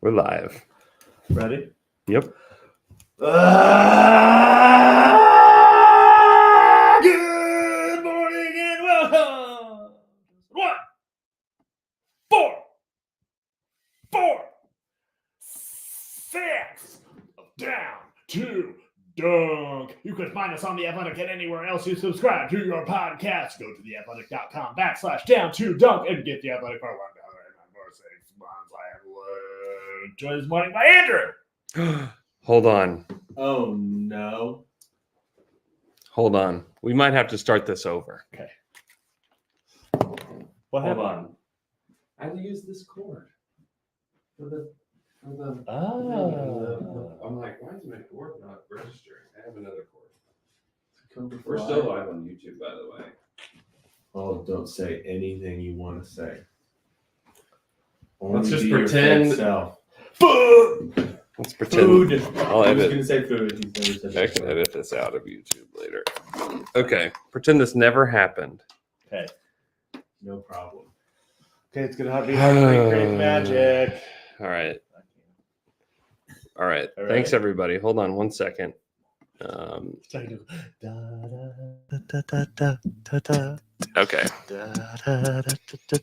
We're live. Ready? Yep. Good morning and welcome. 1, 4, 6 down, 2 dunk. You can find us on The Athletic and anywhere else you subscribe to your podcast. Go to theathletic.com/down2dunk and get The Athletic for $1 for 6 months. I am joined this morning by Andrew. Hold on. Oh no. Hold on. We might have to start this over. Okay. What Hold happened? on. I had to use this cord. For the I'm like, why is my cord not registering? I have another cord. We're still live on YouTube, by the way. Oh, don't say anything you want to say. Let's Only just be your pretend- fake self. Let's pretend. Food. I'll I was edit. going to say food. He's never said I can edit this out of YouTube later. Okay. Pretend this never happened. Okay. No problem. Okay, it's going to have to be hard to recreate magic. All right. All right. All Thanks, right. everybody. Hold on one second. Okay.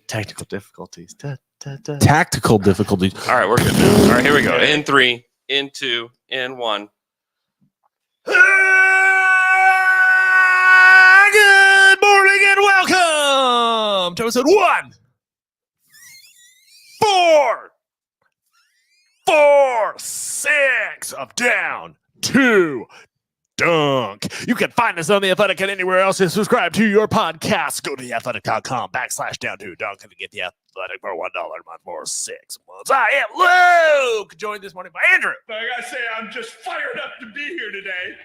Technical difficulties. Tactical difficulties. All right, we're good now. All right, here we go. In 3, in 2, in 1. Good morning and welcome to episode 1, 4, 6 of Down 2 Dunk. You can find us on The Athletic and anywhere else you subscribe to your podcast. Go to theathletic.com/down2dunk and get The Athletic for $1 a month for 6 months. I am Luke, joined this morning by Andrew. I gotta say, I'm just fired up to be here today.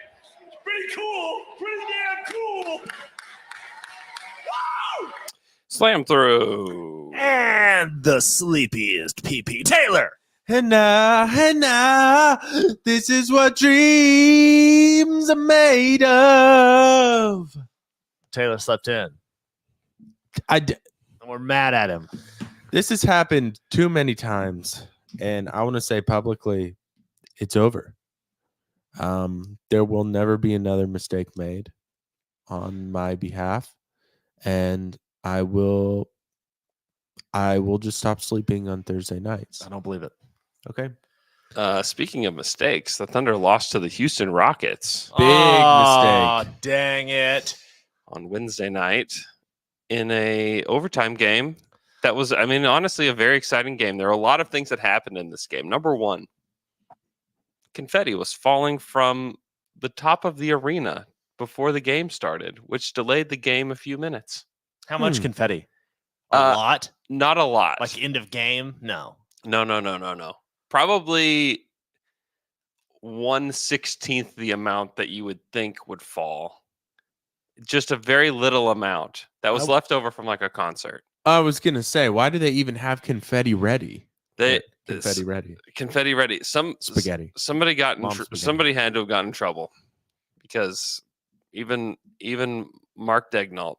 It's pretty cool. Pretty damn cool. Woo! Slam through. And the sleepiest PP Taylor. And now, this is what dreams are made of. Taylor slept in. And We're mad at him. this has happened too many times, and I want to say publicly, it's over. There will never be another mistake made on my behalf, and I will just stop sleeping on Thursday nights. I don't believe it. Okay. Speaking of mistakes, the Thunder lost to the Houston Rockets Big mistake. Dang it. on Wednesday night in a overtime game. That was, I mean, honestly, a very exciting game. There were a lot of things that happened in this game. Number one, confetti was falling from the top of the arena before the game started, which delayed the game a few minutes. How much Hmm. confetti? A Uh, lot? Not a lot. Like end of game? No. No. Probably 1/16 the amount that you would think would fall. Just a very little amount that was I- left over from like a concert. I was gonna say, why do they even have confetti ready? They Confetti ready. confetti ready. Spaghetti. Somebody got in Mom's spaghetti. somebody had to have gotten in trouble because even Mark Dagnall.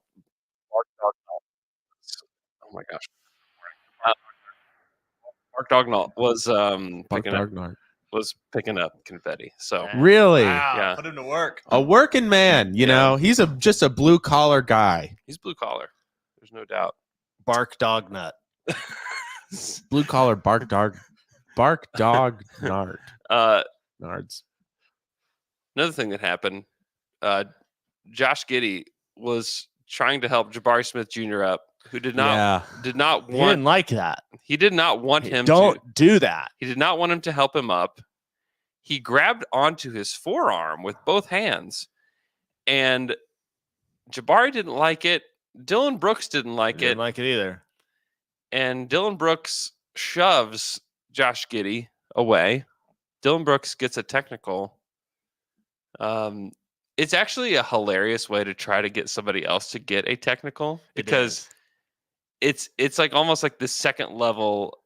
Oh my gosh. Mark Dagnall was picking up confetti. So Really? Wow. Yeah. Put him to work. A working man, you Yeah. know. He's just a blue collar guy. he's blue collar. There's no doubt. Bark dog nut. Blue collar bark dog nard. Nards. Another thing that happened, Josh Giddey was trying to help Jabari Smith Jr. up, who did not He didn't want like that. he did not want him Don't to do that. he did not want him to help him up. He grabbed onto his forearm with both hands, and Jabari didn't like it. Dylan Brooks didn't like Didn't it, like it either. and Dylan Brooks shoves Josh Giddey away. Dylan Brooks gets a technical. It's actually a hilarious way to try to get somebody else to get a technical because it's like almost like the second level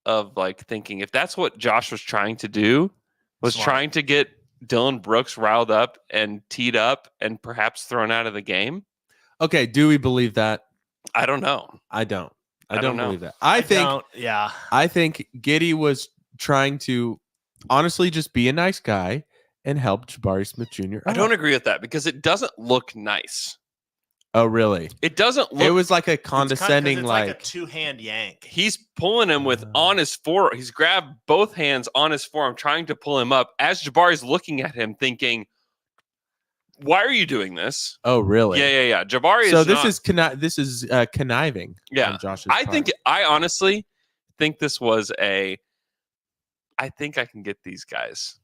of like thinking. If that's what Josh was trying to do, was Smart. trying to get Dylan Brooks riled up and teed up and perhaps thrown out of the game. Okay, do we believe that? I don't know. I don't. I don't know. believe that. I think yeah. I think Giddey was trying to honestly just be a nice guy and help Jabari Smith Jr. I don't agree with that because it doesn't look nice. Oh, really? It doesn't look. It was like a It's kind of- 'cause condescending, it's like, a two-hand yank. He's pulling him with on his forearm. He's grabbed both hands on his forearm, trying to pull him up. As Jabari's looking at him, thinking, "Why are you doing this?" oh, really? Yeah. Jabari So is this is conniving. Yeah. on Josh's I part. think. I honestly think this was a. I think I can get these guys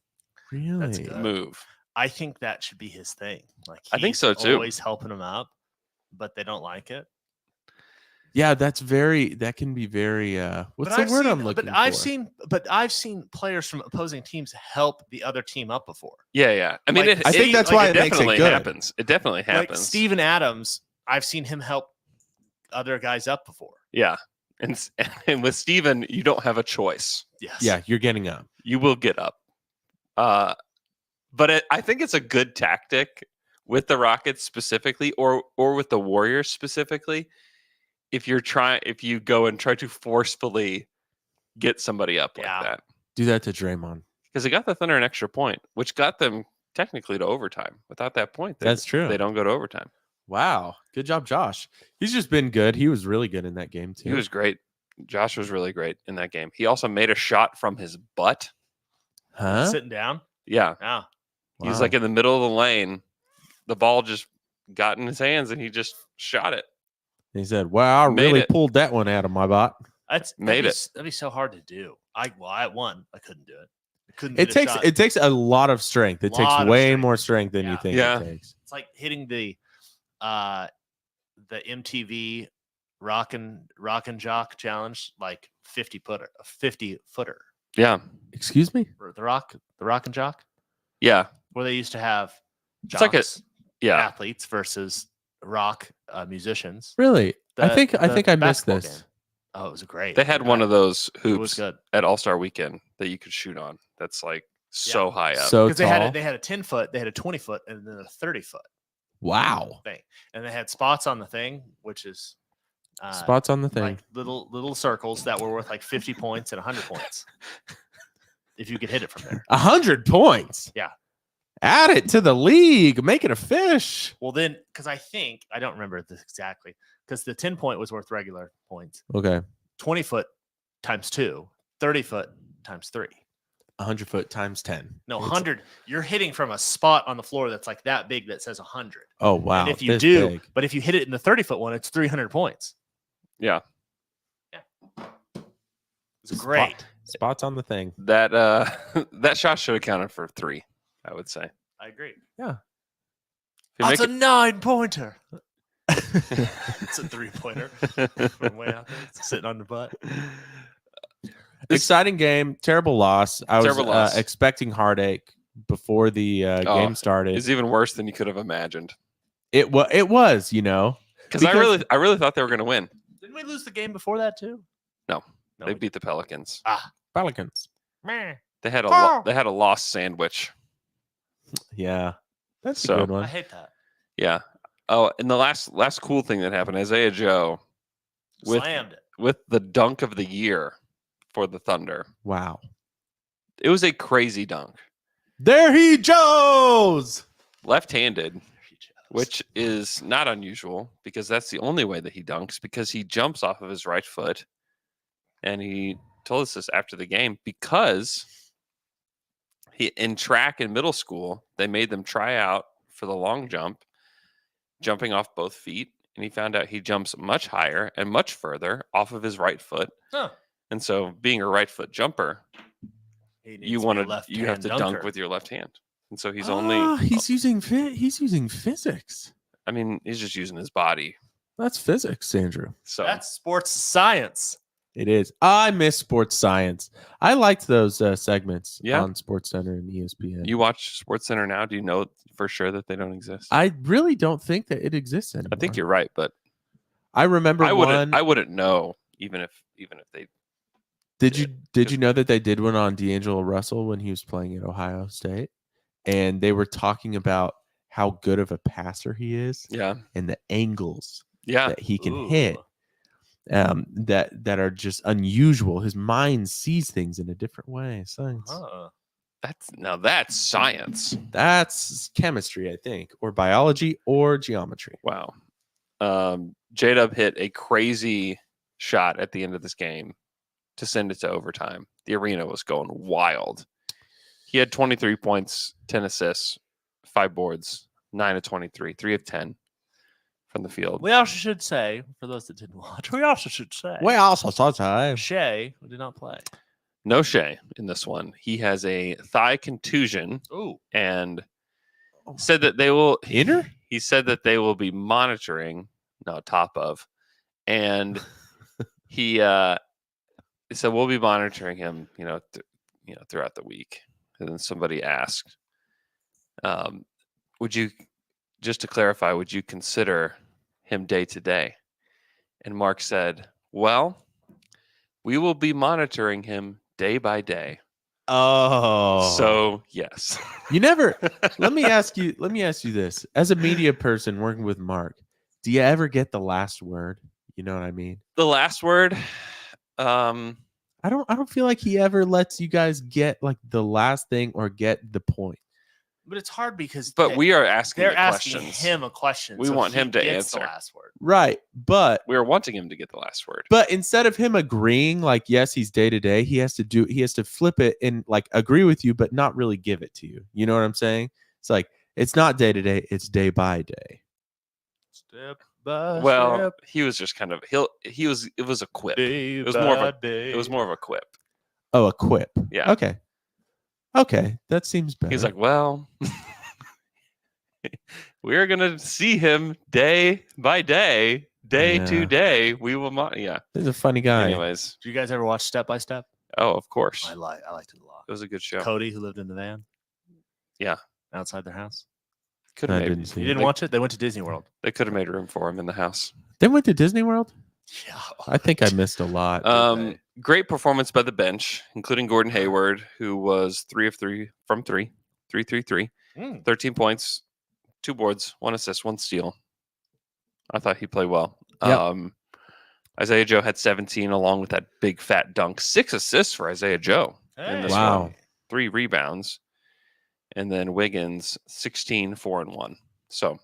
really. good. move. I think that should be his thing. Like I think he's so, too. Always helping them up, but they don't like it. Yeah, that can be very. What's the word I'm looking for? But I've seen players from opposing teams help the other team up before. Yeah. I mean, Like, I think that's why it makes it definitely good. happens. It definitely Like happens. Steven Adams, I've seen him help other guys up before. Yeah, and with Steven, you don't have a choice. Yes. Yeah, you're getting up. You will get up. But I think it's a good tactic with the Rockets specifically, or with the Warriors specifically. If you go and try to forcefully get somebody up like Yeah. that, Do that to Draymond. because it got the Thunder an extra point, which got them technically to overtime. Without that point, That's true. They don't go to overtime. Wow, good job, Josh. He's just been good. He was really good in that game too. He was great. Josh was really great in that game. He also made a shot from his butt. huh? Sitting down. Yeah, Yeah. he was like in the middle of the lane. The ball just got in his hands, and he just shot it. He said, "Wow, I Made really it. pulled that one out of my butt." Made it. That'd be so hard to do. I won. I couldn't do it. I couldn't. It get a takes shot. a lot of strength. It takes Lot of way strength. more strength than you Yeah. think Yeah. it takes. It's like hitting the MTV Rock and Jock challenge, like 50 footer. Yeah, Excuse me? Or the Rock and Jock, yeah, where they used to have It's like a- jocks, yeah. athletes versus rock musicians. Really? I think I missed basketball this. game. Oh, it was great. They had one of those It was hoops good at All Star Weekend that you could shoot on. That's like so high up. So because tall. they had a 10-foot, they had a 20-foot, and then a 30-foot Wow. thing, and they had spots on the thing, which is Spots on the thing. like little circles that were worth like 50 points and 100 points if you could hit it from there. 100 points. Yeah. Add it to the league. Make it a fish. Well, then, because I don't remember this exactly, because the 10-point was worth regular points, Okay. 20-foot times 2, 30-foot times 3. 100 foot times 10. No, It's- 100. You're hitting from a spot on the floor that's like that big that says 100. Oh, wow. And if you this do, big. but if you hit it in the 30-foot one, it's 300 points. Yeah, It's great. Spots on the thing. that that shot should have counted for 3. I would say. I agree. If you That's make a 9-pointer. It's a 3-pointer from way out there. It's sitting on the butt. Exciting game. Terrible loss. I was Terrible loss. expecting heartache before the game started. it's even worse than you could have imagined. It was, Because I really thought they were going to win. Didn't we lose the game before that too? No, No, they we beat the Pelicans. Pelicans. Meh. They had Oh. they had a lost sandwich. Yeah. That's So- a good one. I hate that. Yeah. Oh, and the last cool thing that happened, Isaiah Joe with Slammed it. with the dunk of the year for the Thunder. Wow. It was a crazy dunk, There he goes. left-handed, which is not unusual because that's the only way that he dunks, because he jumps off of his right foot. And he told us this after the game because in track in middle school, they made them try out for the long jump, jumping off both feet. And he found out he jumps much higher and much further off of his right foot. Huh. And so being a right foot jumper, He needs you to be a have left-hand to dunker. dunk with your left hand. And so he's He's using physics. I mean, he's just using his body. That's physics, Andrew. So That's sports science. It is. I miss sports science. I liked those segments Yeah. on Sports Center and ESPN. you watch Sports Center now. Do you know for sure that they don't exist? I really don't think that it exists anymore. I think you're right, but I remember I one. wouldn't know even if they Did you know that they did one on D'Angelo Russell when he was playing at Ohio State, and they were talking about how good of a passer he is yeah and the angles yeah that he can Ooh. hit. that are just unusual. His mind sees things in a different way. Science. That's science. That's chemistry, I think, or biology or geometry. Wow. J-Dub hit a crazy shot at the end of this game to send it to overtime. The arena was going wild. He had 23 points, 10 assists, 5 boards, 9 of 23, 3 of 10 from the field. We also should say, for those that didn't watch, Shea did not play. No Shea in this one. He has a thigh contusion. Ooh. And said that they will Inner? He said that they will be monitoring, top of, and he said we'll be monitoring him, throughout the week. And then somebody asked, would you, just to clarify, would you consider him day to day? And Mark said, well, we will be monitoring him day by day. Oh, So yes. You never. Let me ask you this: as a media person working with Mark, do you ever get the last word? You know what I mean? The last word. I don't feel like he ever lets you guys get like the last thing or get the point. But it's hard because we are asking they're the asking questions. him a question. We so want he him to gets answer. the last word. Right, but We are wanting him to get the last word. But instead of him agreeing, like, yes, he's day to day, he has to flip it and like agree with you, but not really give it to you. You know what I'm saying? It's like, it's not day to day, it's day by day. Step by Well, step, he was just kind of it was a quip. day It was more of by a day. it was more of a quip. Oh, a quip. Yeah. Okay. That seems better. He's like, well, we're gonna see him day by day, day to Yeah. day. We will yeah. He's a funny guy. Anyways. Do you guys ever watch Step by Step? Oh, of course. I liked it a lot. It was a good show. Cody, who lived in the van. Yeah. Outside their house. Could I have didn't made see You it. didn't watch it? They went to Disney World. They could have made room for him in the house. They went to Disney World? Yeah. I think I missed a lot. Great performance by the bench, including Gordon Hayward, who was 3 of 3 from 3, 3-3-3, 13 points, 2 boards, 1 assist, 1 steal. I thought he played well. Yep. Isaiah Joe had 17 along with that big fat dunk. 6 assists for Isaiah Joe in this Wow. one. 3 rebounds. And then Wiggins, 16, 4 and 1. So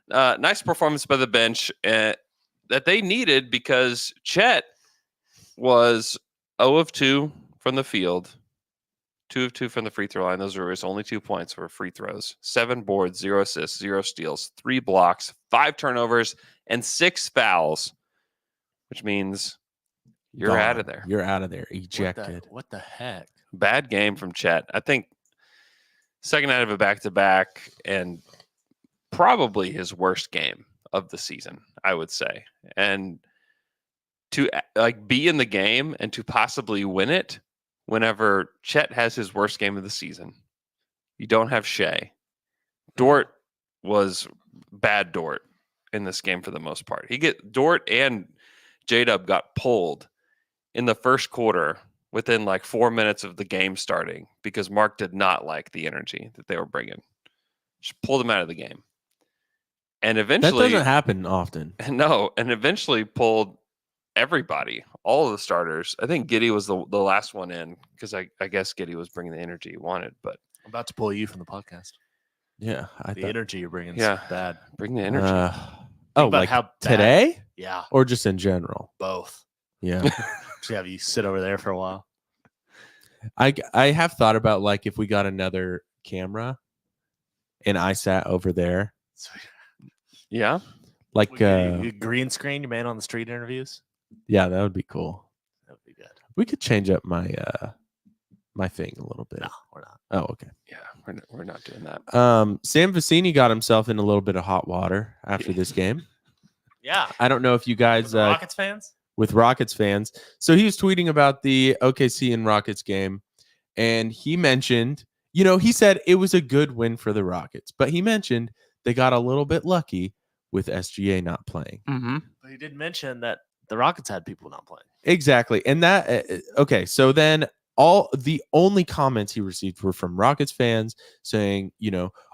nice performance by the bench that they needed because Chet was 0 of 2 from the field, 2 of 2 from the free throw line. Those were his only 2 points for free throws. 7 boards, 0 assists, 0 steals, 3 blocks, 5 turnovers, and 6 fouls, which means you're Gone. out of there. You're out of there. Ejected. What the heck? Bad game from Chet. I think second night of a back-to-back and probably his worst game of the season, I would say. And to be in the game and to possibly win it whenever Chet has his worst game of the season. You don't have Shea. Dort was bad Dort in this game for the most part. Dort and J-Dub got pulled in the first quarter within like 4 minutes of the game starting because Mark did not like the energy that they were bringing. Just pulled them out of the game. And eventually... That doesn't happen often. No, and eventually pulled everybody, all of the starters. I think Giddey was the last one in because I guess Giddey was bringing the energy he wanted. But I'm about to pull you from the podcast. Yeah. The energy you're bringing is Yeah. bad. Bring the energy. about like how bad- today? Yeah, Or just in general? both. Yeah. Just have you sit over there for a while. I have thought about like if we got another camera and I sat over there. Yeah. Like You green screen your man on the street interviews. yeah, that would be cool. That would be good. We could change up my my thing a little bit. No, we're not. Oh, okay. Yeah, we're not doing that. Sam Vicini got himself in a little bit of hot water after this game. Yeah. I don't know if you guys Rockets fans? with Rockets fans. So he was tweeting about the OKC and Rockets game, and he mentioned, he said it was a good win for the Rockets, but he mentioned they got a little bit lucky with SGA not playing. Mm-hmm. But he did mention that the Rockets had people not playing. Exactly. And that, okay, so then the only comments he received were from Rockets fans saying,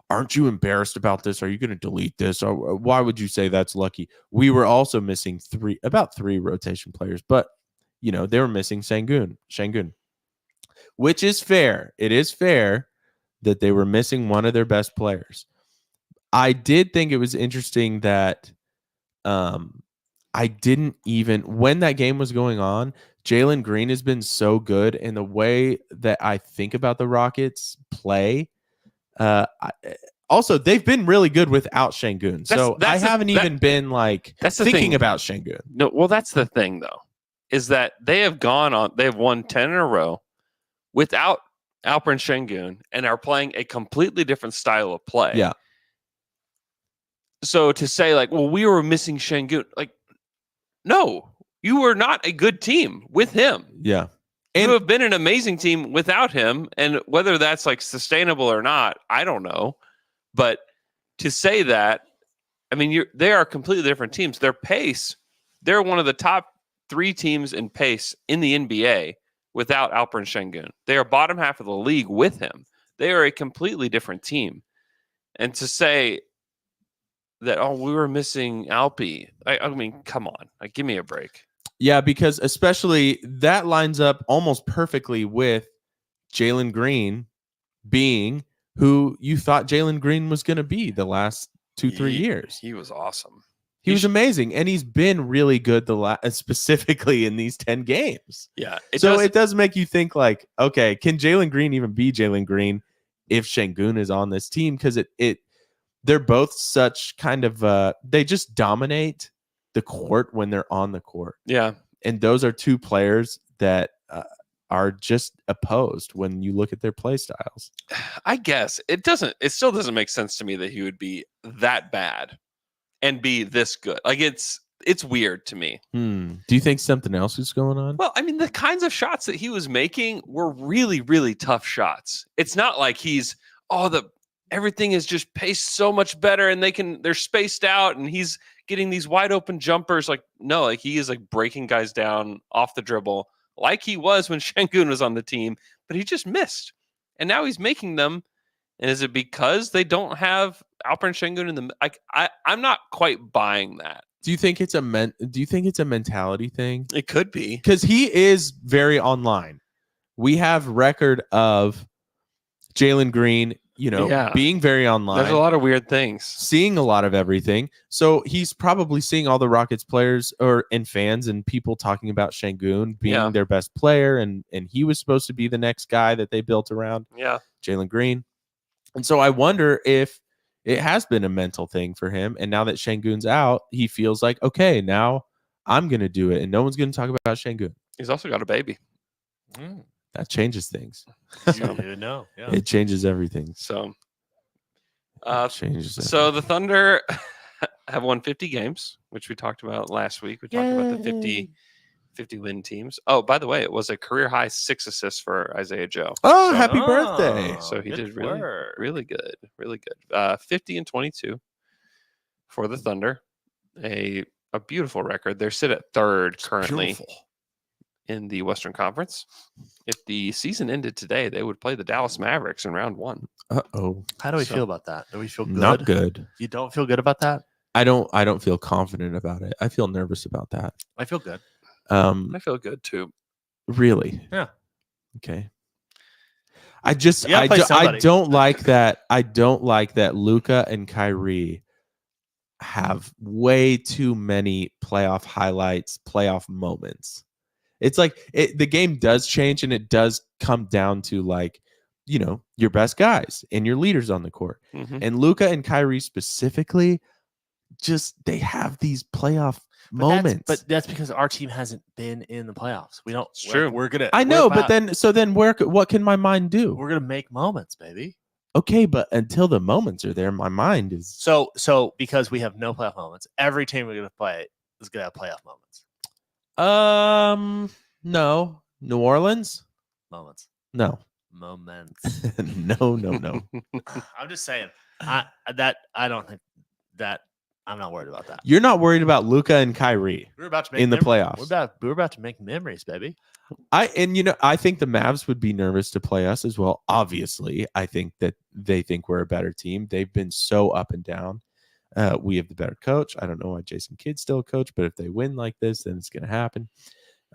aren't you embarrassed about this? Are you going to delete this? Or why would you say that's lucky? We were also missing about three rotation players, but they were missing Şengün, which is fair. It is fair that they were missing one of their best players. I did think it was interesting that I didn't even, when that game was going on, Jalen Green has been so good, and the way that I think about the Rockets play, also they've been really good without Şengün. So I haven't even been like thinking about Şengün. No, well, that's the thing though, is that they've won 10 in a row without Alperen Şengün and are playing a completely different style of play. Yeah. So to say like, well, we were missing Şengün, like, no, you were not a good team with him. Yeah. You have been an amazing team without him, and whether that's like sustainable or not, I don't know. But to say that, I mean, they are completely different teams. Their pace, they're one of the top 3 teams in pace in the NBA without Alperen Şengün. They are bottom half of the league with him. They are a completely different team. And to say that, oh, we were missing Alpi, I mean, come on, like, give me a break. Yeah, because especially that lines up almost perfectly with Jalen Green being who you thought Jalen Green was going to be the last 2-3 years. He was awesome. He was amazing, and he's been really good specifically in these 10 games. Yeah. It does make you think like, okay, can Jalen Green even be Jalen Green if Şengün is on this team? Because they're both such kind of they just dominate the court when they're on the court. Yeah. And those are 2 players that are just opposed when you look at their play styles. I guess it still doesn't make sense to me that he would be that bad and be this good. Like, it's weird to me. Do you think something else is going on? Well, I mean, the kinds of shots that he was making were really, really tough shots. It's not like everything is just paced so much better and they're spaced out and he's getting these wide open jumpers. Like, no, like he is like breaking guys down off the dribble like he was when Şengün was on the team, but he just missed. And now he's making them. And is it because they don't have Alperen Şengün in the I'm not quite buying that. Do you think it's a mentality thing? It could be. Because he is very online. We have record of Jalen Green, being very online. There's a lot of weird things. Seeing a lot of everything. So he's probably seeing all the Rockets players and fans and people talking about Şengün being their best player, and he was supposed to be the next guy that they built around. Yeah. Jalen Green. And so I wonder if it has been a mental thing for him. And now that Şengün's out, he feels like, okay, now I'm going to do it. And no one's going to talk about Şengün. He's also got a baby. That changes things. No, yeah. It changes everything. So, changes so the Thunder have won 50 games, which we talked about last week. We talked about the 50 win teams. Oh, by the way, it was a career high 6 assists for Isaiah Joe. Oh, happy birthday. So he did really, really good. Really good. 50 and 22 for the Thunder. A beautiful record. They're sit at 3rd currently in the Western Conference. If the season ended today, they would play the Dallas Mavericks in round 1. Uh-oh. How do we feel about that? Do we feel good? Not good. You don't feel good about that? I don't feel confident about it. I feel nervous about that. I feel good. I feel good too. Really? Yeah. Okay. I don't like that. I don't like that Luka and Kyrie have way too many playoff highlights, playoff moments. It's like the game does change, and it does come down to like, your best guys and your leaders on the court. Mm-hmm. And Luka and Kyrie specifically, they have these playoff moments. But that's because our team hasn't been in the playoffs. We don't. It's true. We're gonna. I know, but then what can my mind do? We're gonna make moments, baby. Okay, but until the moments are there, my mind is so because we have no playoff moments. Every team we're gonna play is gonna have playoff moments. No. New Orleans? Moments. No. Moments. No. I'm just saying. I don't think that. I'm not worried about that. You're not worried about Luka and Kyrie We're about to make in the playoffs. We're about to make memories, baby. I think the Mavs would be nervous to play us as well. Obviously, I think that they think we're a better team. They've been so up and down. We have the better coach. I don't know why Jason Kidd's still a coach, but if they win like this, then it's going to happen.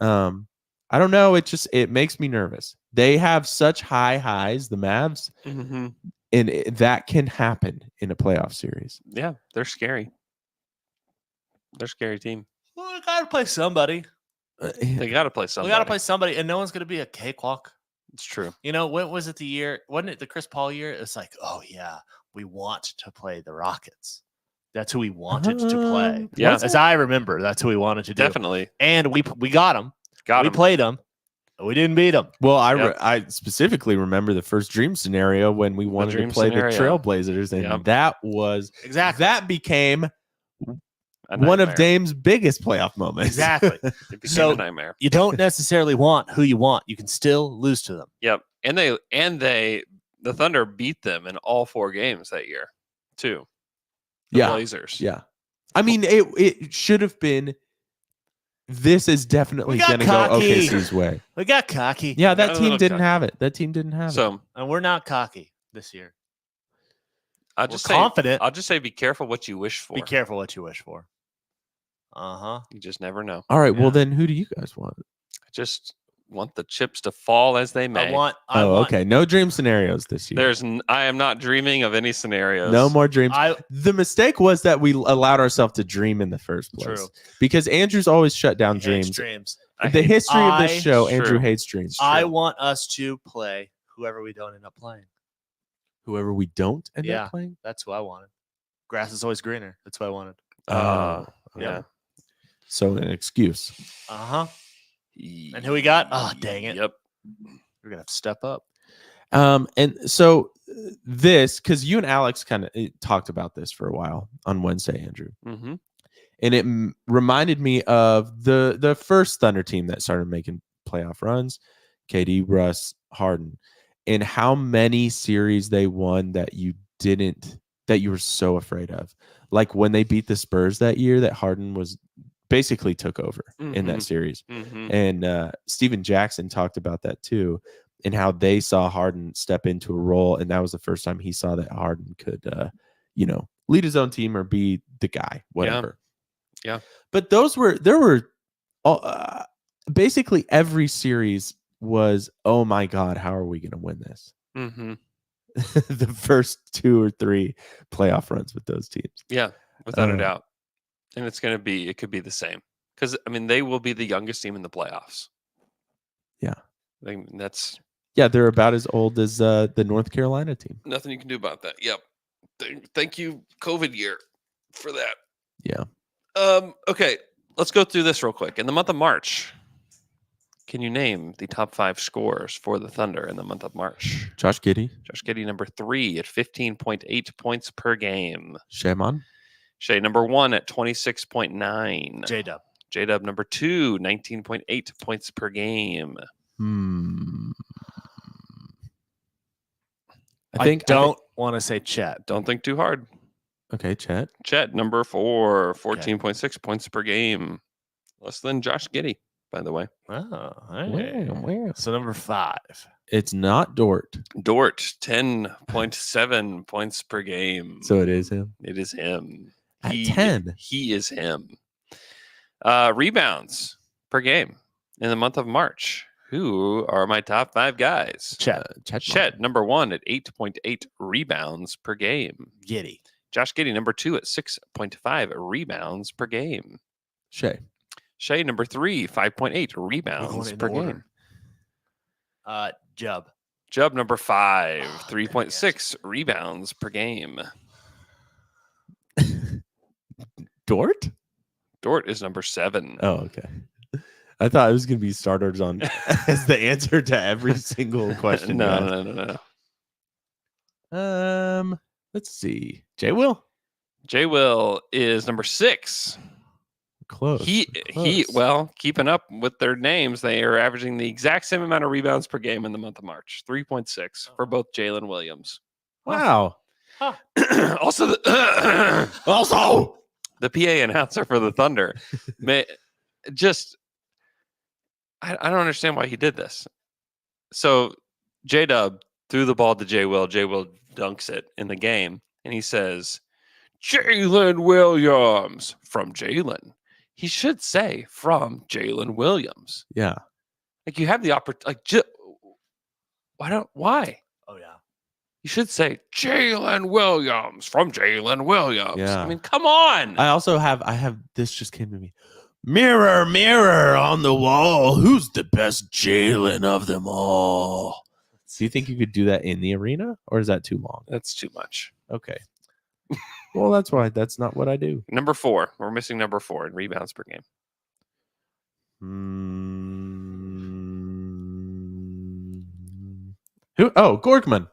I don't know. It makes me nervous. They have such high highs, the Mavs, Mm-hmm. and that can happen in a playoff series. Yeah, they're scary. They're a scary team. Well, we got to play somebody. They got to play We somebody. got to play somebody, and no one's going to be a cakewalk. It's true. You know, when was it the year? Wasn't it the Chris Paul year? It's like, oh, yeah, we want to play the Rockets. That's who we wanted to play. Yeah. As I remember, that's who we wanted to do. Definitely. And we got them. Got We him. played them. We didn't beat them. Well, Yep. I specifically remember the first dream scenario when we wanted to dream play scenario. the Trailblazers, and Yep. that became A one of nightmare. Dame's biggest playoff moments. Exactly. It became So- a nightmare. You don't necessarily want who you want. You can still lose to them. Yep. And the Thunder beat them in all 4 games that year, too. The Yeah. Blazers. Yeah. I mean, it should have been. This is definitely We got going to go cocky. OKC's way. We got cocky. Yeah, Got that a team little didn't cocky. have it. That team didn't have it. So And we're not cocky this year. I'll We're just say, confident. I'll just say, be careful what you wish for. Be careful what you wish for. Uh-huh. You just never know. All right. Yeah. Well, then who do you guys want? I just want the chips to fall as they may. I want Okay. No dream scenarios this year. I am not dreaming of any scenarios. No more dreams. I The mistake was that we allowed ourselves to dream in the first place. True. Because Andrew's always shut down hates dreams. dreams. I The hate- history of this I- show, True. Andrew hates dreams. I true. want us to play whoever we don't end up playing. Whoever we don't end Yeah. up playing. That's who I wanted. Grass is always greener. That's what I wanted. yeah. So an excuse. Uh-huh. And who we got? Oh, dang it. Yep. We're gonna have to step up. And so this, because you and Alex kind of talked about this for a while on Wednesday, Andrew, Mm-hmm. and it reminded me of the first Thunder team that started making playoff runs, KD, Russ, Harden, and how many series they won that you were so afraid of. Like when they beat the Spurs that year, that Harden was basically took over in that Mhm. series. Mm-hmm. And Steven Jackson talked about that too, and how they saw Harden step into a role, and that was the first time he saw that Harden could, lead his own team or be the guy, whatever. Yeah. But there were basically every series was, oh my God, how are we going to win this? Mm-hmm. The first 2 or 3 playoff runs with those teams. Yeah, without a Uh, doubt. And it could be the same. Because, I mean, they will be the youngest team in the playoffs. Yeah. That's Yeah, they're about as old as the North Carolina team. nothing you can do about that. Yep. Thank you, COVID year, for that. Yeah. Okay, let's go through this real quick. In the month of March, can you name the top 5 scorers for the Thunder in the month of March? Josh Giddey, Josh Giddey, number 3 at 15.8 points per game. Shaman, Shea, number 1 at 26.9. J-Dub. J-Dub, number 2, 19.8 points per game. I don't want to say Chet. Don't think too hard. Okay, Chet. Chet, number 4, 14.6 points per game. Less than Josh Giddey, by the way. Oh, hey. So number 5. It's not Dort, Dort, 10.7 points per game. so it is him. It is him. At 10. He is him. Rebounds per game in the month of March. Who are my top 5 guys? Chet. Chet, number 1 at 8.8 rebounds per game. Giddy. Josh Giddey, number 2 at 6.5 rebounds per game. Shea. Shea, number 3, 5.8 rebounds in per order. game. Jub. Jubb, number 5, Oh, 3.6 rebounds per game. Dort? Dort is number 7. Oh, okay. I thought it was going to be starters on as the answer to every single question. No. Let's see. Jay Will. J. Will is number 6. Close. Well, keeping up with their names, they are averaging the exact same amount of rebounds per game in the month of March, 3.6 for both Jalen Williams. Wow. Also, the PA announcer for the Thunder, I don't understand why he did this. So J-Dub threw the ball to J Will. J Will dunks it in the game, and he says, "Jalen Williams from Jalen." He should say from Jalen Williams. Yeah. Like you have the opportunity. Why? Oh yeah. You should say Jalen Williams from Jalen Williams. Yeah. I mean, come on. I have this just came to me. Mirror, mirror on the wall, who's the best Jalen of them all? Do you think you could do that in the arena, or is that too long? That's too much. Okay. Well, that's not what I do. Number 4. We're missing number 4 in rebounds per game. Who? Oh, Gorgman.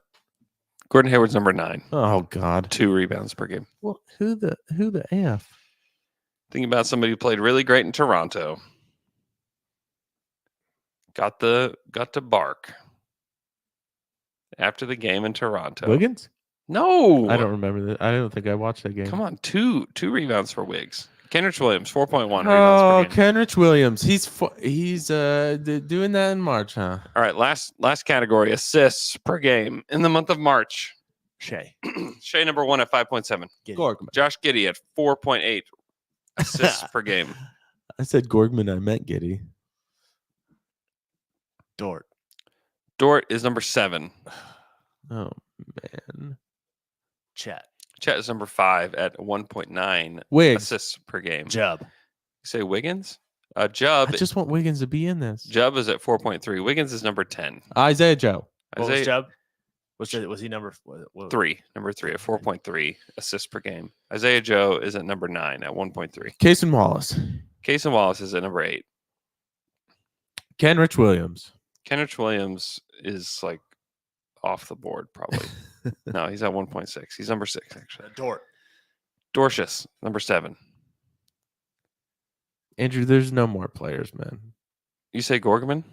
Gordon Hayward's number 9. Oh God. 2 rebounds per game. Well, who the F? Thinking about somebody who played really great in Toronto. Got to bark after the game in Toronto. Wiggins? No, I don't remember that. I don't think I watched that game. Come on, two rebounds for Wiggs. Kenrich Williams, 4.1 rebounds Oh, per game. Kenrich Williams. He's doing that in March, huh? All right, last category, assists per game in the month of March. Shea. Shea number 1 at 5.7. Gorgman. Josh Giddey at 4.8 assists per game. I said Gorgman. I meant Giddy. Dort. Dort is number 7. Oh man. Chet. Chet is number 5 at 1.9 Wiggs. assists per game. Jub. You say Wiggins? I Jubb. just want Wiggins to be in this. Jubb is at 4.3. Wiggins is number 10. Isaiah Joe. What was Isaiah Jub? Was he number what? 3. Number 3 at 4.3 assists per game. Isaiah Joe is at number 9 at 1.3. Cason Wallace. Casey Wallace is at number 8. Kenrich Williams. Kenrich Williams is like off the board probably. No, he's at 1.6. He's number 6 actually. Dort. Dorcius, number 7. Andrew, there's no more players, man. You say Gorgman?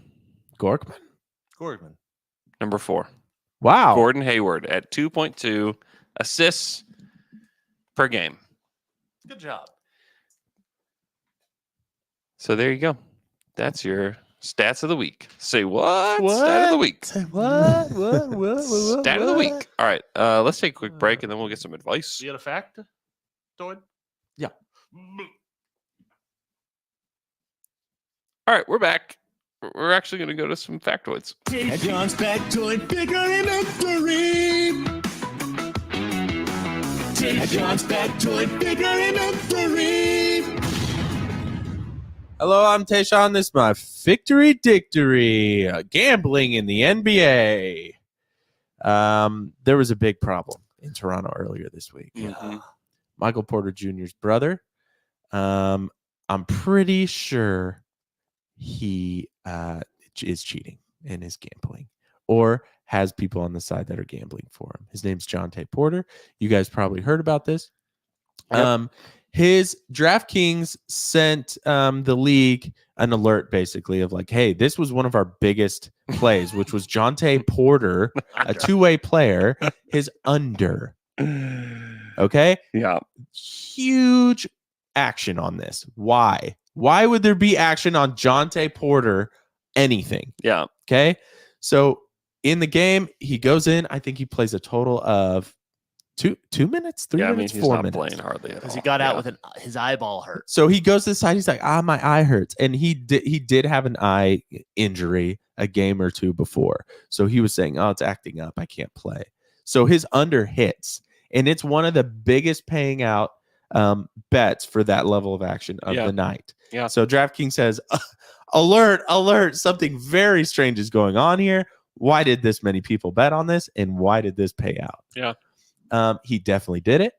Gorgman. Gorgman. Number 4. Wow. Gordon Hayward at 2.2 assists per game. Good job. So there you go. That's your stats of the week. Say what? Stat of the week. Say what? What? Stat of the week. All right. Let's take a quick break and then we'll get some advice. You got a fact, Doyd? Yeah. All right, we're back. We're actually going to go to some factoids. Take John's factoid bigger inventory. Take John's factoid bigger inventory. Hello, I'm Tayshawn. This is my Victory Dictory. Gambling in the NBA. There was a big problem in Toronto earlier this week. Mhm. Michael Porter Jr.'s brother. I'm pretty sure he is cheating and is gambling or has people on the side that are gambling for him. His name's Jonte Porter. You guys probably heard about this. Yep. His DraftKings sent the league an alert basically of like, hey, this was one of our biggest plays, which was Jonte Porter, a two-way player, his under. Okay? Yeah. Huge action on this. Why? Why would there be action on Jonte Porter anything? Yeah. Okay. So in the game, he goes in. I think he plays a total of 2 minutes, 3 minutes, he's 4 not minutes. playing hardly at all. Because he got out with his eyeball hurt. So he goes to the side. He's like, my eye hurts. And he did have an eye injury a game or two before. So he was saying, oh, it's acting up. I can't play. So his under hits. And it's one of the biggest paying out bets for that level of action of the night. Yeah. So DraftKings says, alert, something very strange is going on here. Why did this many people bet on this? And why did this pay out? Yeah. He definitely did it.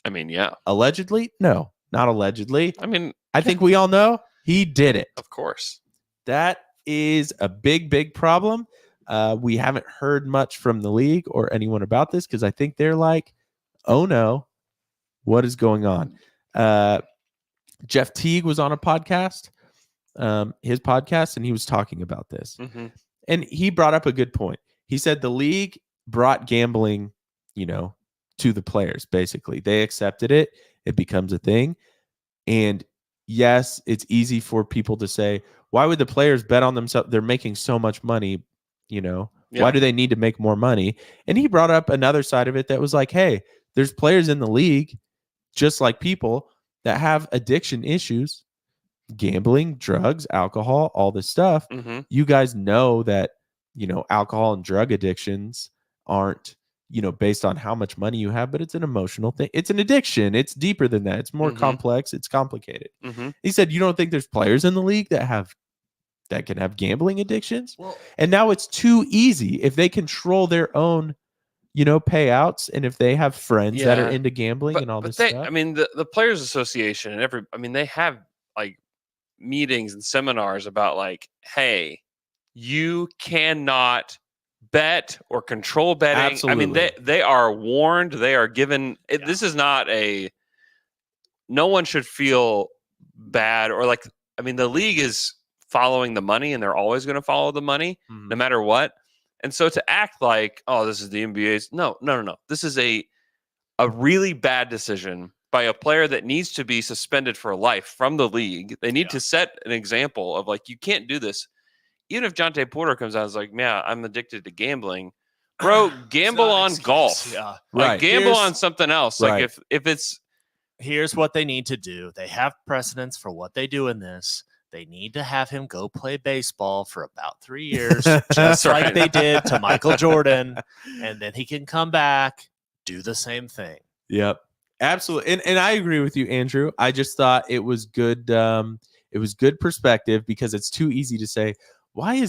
I mean, yeah. Allegedly? No, not allegedly. I mean, I think we all know he did it. of course. That is a big problem. We haven't heard much from the league or anyone about this because I think they're like, oh no, what is going on? Jeff Teague was on a podcast, his podcast, and he was talking about this. Mm-hmm. And he brought up a good point. He said the league brought gambling, to the players, basically. They accepted it. It becomes a thing. And yes, it's easy for people to say, why would the players bet on themselves? They're making so much money, Yeah. why do they need to make more money? And he brought up another side of it that was like, hey, there's players in the league, just like people that have addiction issues, gambling, drugs, alcohol, all this stuff. Mm-hmm. You guys know that, alcohol and drug addictions aren't, based on how much money you have, but it's an emotional thing. It's an addiction. It's deeper than that. It's more Mhm. complex. It's complicated. Mm-hmm. He said, you don't think there's players in the league that can have gambling addictions? Well, And now it's too easy if they control their own, payouts, and if they have friends that are Yeah. into gambling and all But this they, stuff. I mean, the Players Association and they have like meetings and seminars about like, hey, you cannot bet or control betting. I mean, Absolutely. they are warned. They are given. This is not no one should feel bad or like. I mean, the league is following the money, and they're always going to follow the money, no matter what. And so to act like, oh, this is the NBA's no. This is a really bad decision by a player that needs to be suspended for life from the league. They need to set an example of like, you can't do this. Even if Jonte Porter comes out and is like, yeah, I'm addicted to gambling, bro, gamble not an on excuse. golf. Yeah. Like Right. gamble Here's- on something else. Right. Like if it's Here's what they need to do. They have precedence for what they do in this. They need to have him go play baseball for about 3 years, just That's like right. they did to Michael Jordan, and then he can come back, do the same thing. Yep. Absolutely. And I agree with you, Andrew. I just thought it was good. It was good perspective, because it's too easy to say, why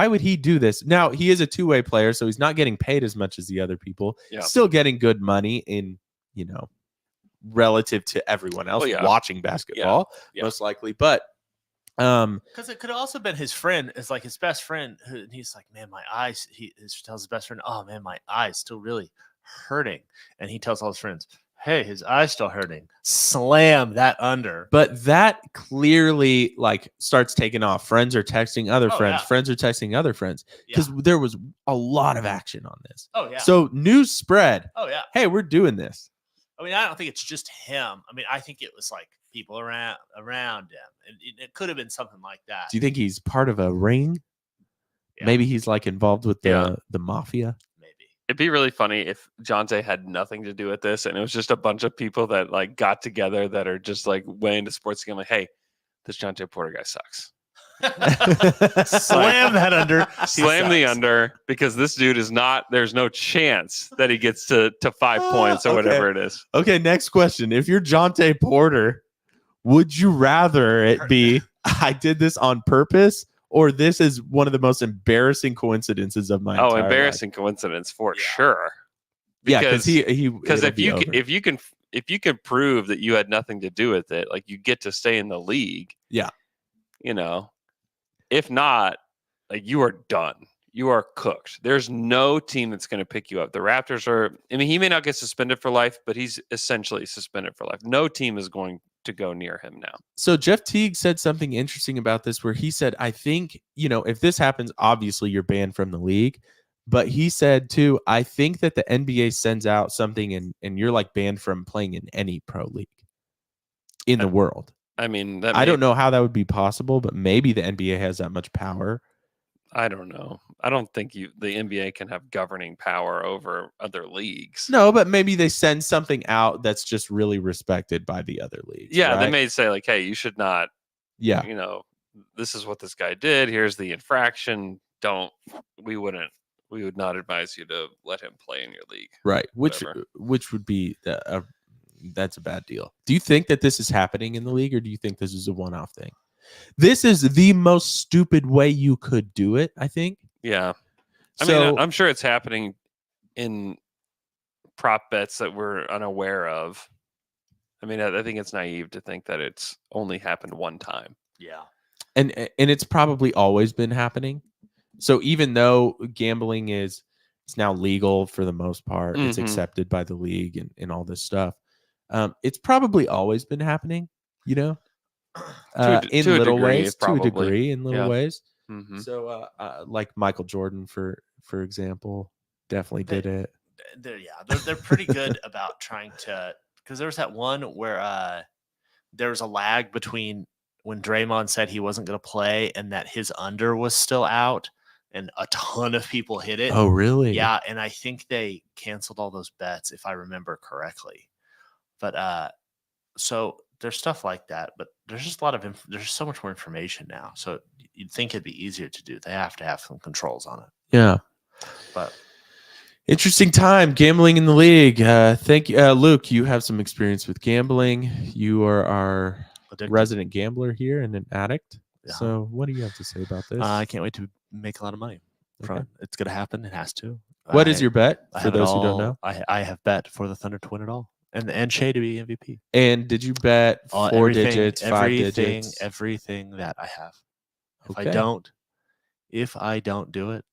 would he do this? Now, he is a two-way player, so he's not getting paid as much as the other people. Yeah. Still getting good money in, relative to everyone else yeah. watching basketball, Yeah. most likely. But Because it could have also been his friend. It's like his best friend. And he's like, man, my eyes. He tells his best friend, oh man, my eyes still really hurting. And he tells all his friends, hey, his eye's still hurting. Slam that under. But that clearly like starts taking off. Friends are texting other Oh, friends. yeah. Friends are texting other friends, because there was a lot of action on this. Oh yeah. So news spread. Oh yeah. Hey, we're doing this. I mean, I don't think it's just him. I mean, I think it was like people around him, and it could have been something like that. Do you think he's part of a ring? Yeah. Maybe he's like involved with the mafia. Maybe. it'd be really funny if Jonte had nothing to do with this, and it was just a bunch of people that like got together that are just like way into sports game. Like, hey, this Jonte Porter guy sucks. Slam that under. He Slam the sucks. under, because this dude is not. There's no chance that he gets to 5 points or Okay. whatever it is. Okay, next question. If you're Jonte Porter, would you rather it be I did this on purpose, or this is one of the most embarrassing coincidences of my entire life? Embarrassing coincidence for Yeah. sure. Yeah, because Because it'll be over. if you can prove that you had nothing to do with it, like you get to stay in the league. Yeah. You know, if not, like you are done. You are cooked. There's no team that's going to pick you up. The Raptors are. I mean, he may not get suspended for life, but he's essentially suspended for life. No team is going to go near him now. So Jeff Teague said something interesting about this, where he said, I think, if this happens, obviously you're banned from the league. But he said too, I think that the NBA sends out something and you're like banned from playing in any pro league in the world. I mean, I don't know how that would be possible, but maybe the NBA has that much power. I don't know. I don't think the NBA can have governing power over other leagues. No, but maybe they send something out that's just really respected by the other leagues. Yeah, they right? may say like, hey, you should not. Yeah. This is what this guy did. Here's the infraction. We would not advise you to let him play in your league. Right. Which would be that's a bad deal. Do you think that this is happening in the league, or do you think this is a one-off thing? This is the most stupid way you could do it, I think. Yeah. I So, mean, I'm sure it's happening in prop bets that we're unaware of. I mean, I think it's naive to think that it's only happened one time. Yeah. and it's probably always been happening. So even though gambling it's now legal for the most part, it's Mhm. accepted by the league and all this stuff. It's probably always been happening, in To a little degree, ways, to a probably. degree, in little Yeah. ways. Mm-hmm. So, like Michael Jordan, for example, definitely did it. They're pretty good about trying to, because there was that one where there was a lag between when Draymond said he wasn't going to play and that his under was still out, and a ton of people hit it. Oh, really? Yeah, and I think they canceled all those bets if I remember correctly. But so there's stuff like that, but there's just a lot of there's so much more information now. So you'd think it'd be easier to do. They have to have some controls on it. Yeah. But Interesting time gambling in the league. Thank you, Luke. You have some experience with gambling. You are our addicted. resident gambler here and an addict. Yeah. So, what do you have to say about this? I can't wait to make a lot of money from Okay. it. It's going to happen. It has to. What is your bet I for have it those who don't all- know? I have bet for the Thunder to win it all, and Shea to be MVP. And did you bet four Everything- digits, five everything, digits? everything that I have. If Okay. I don't do it,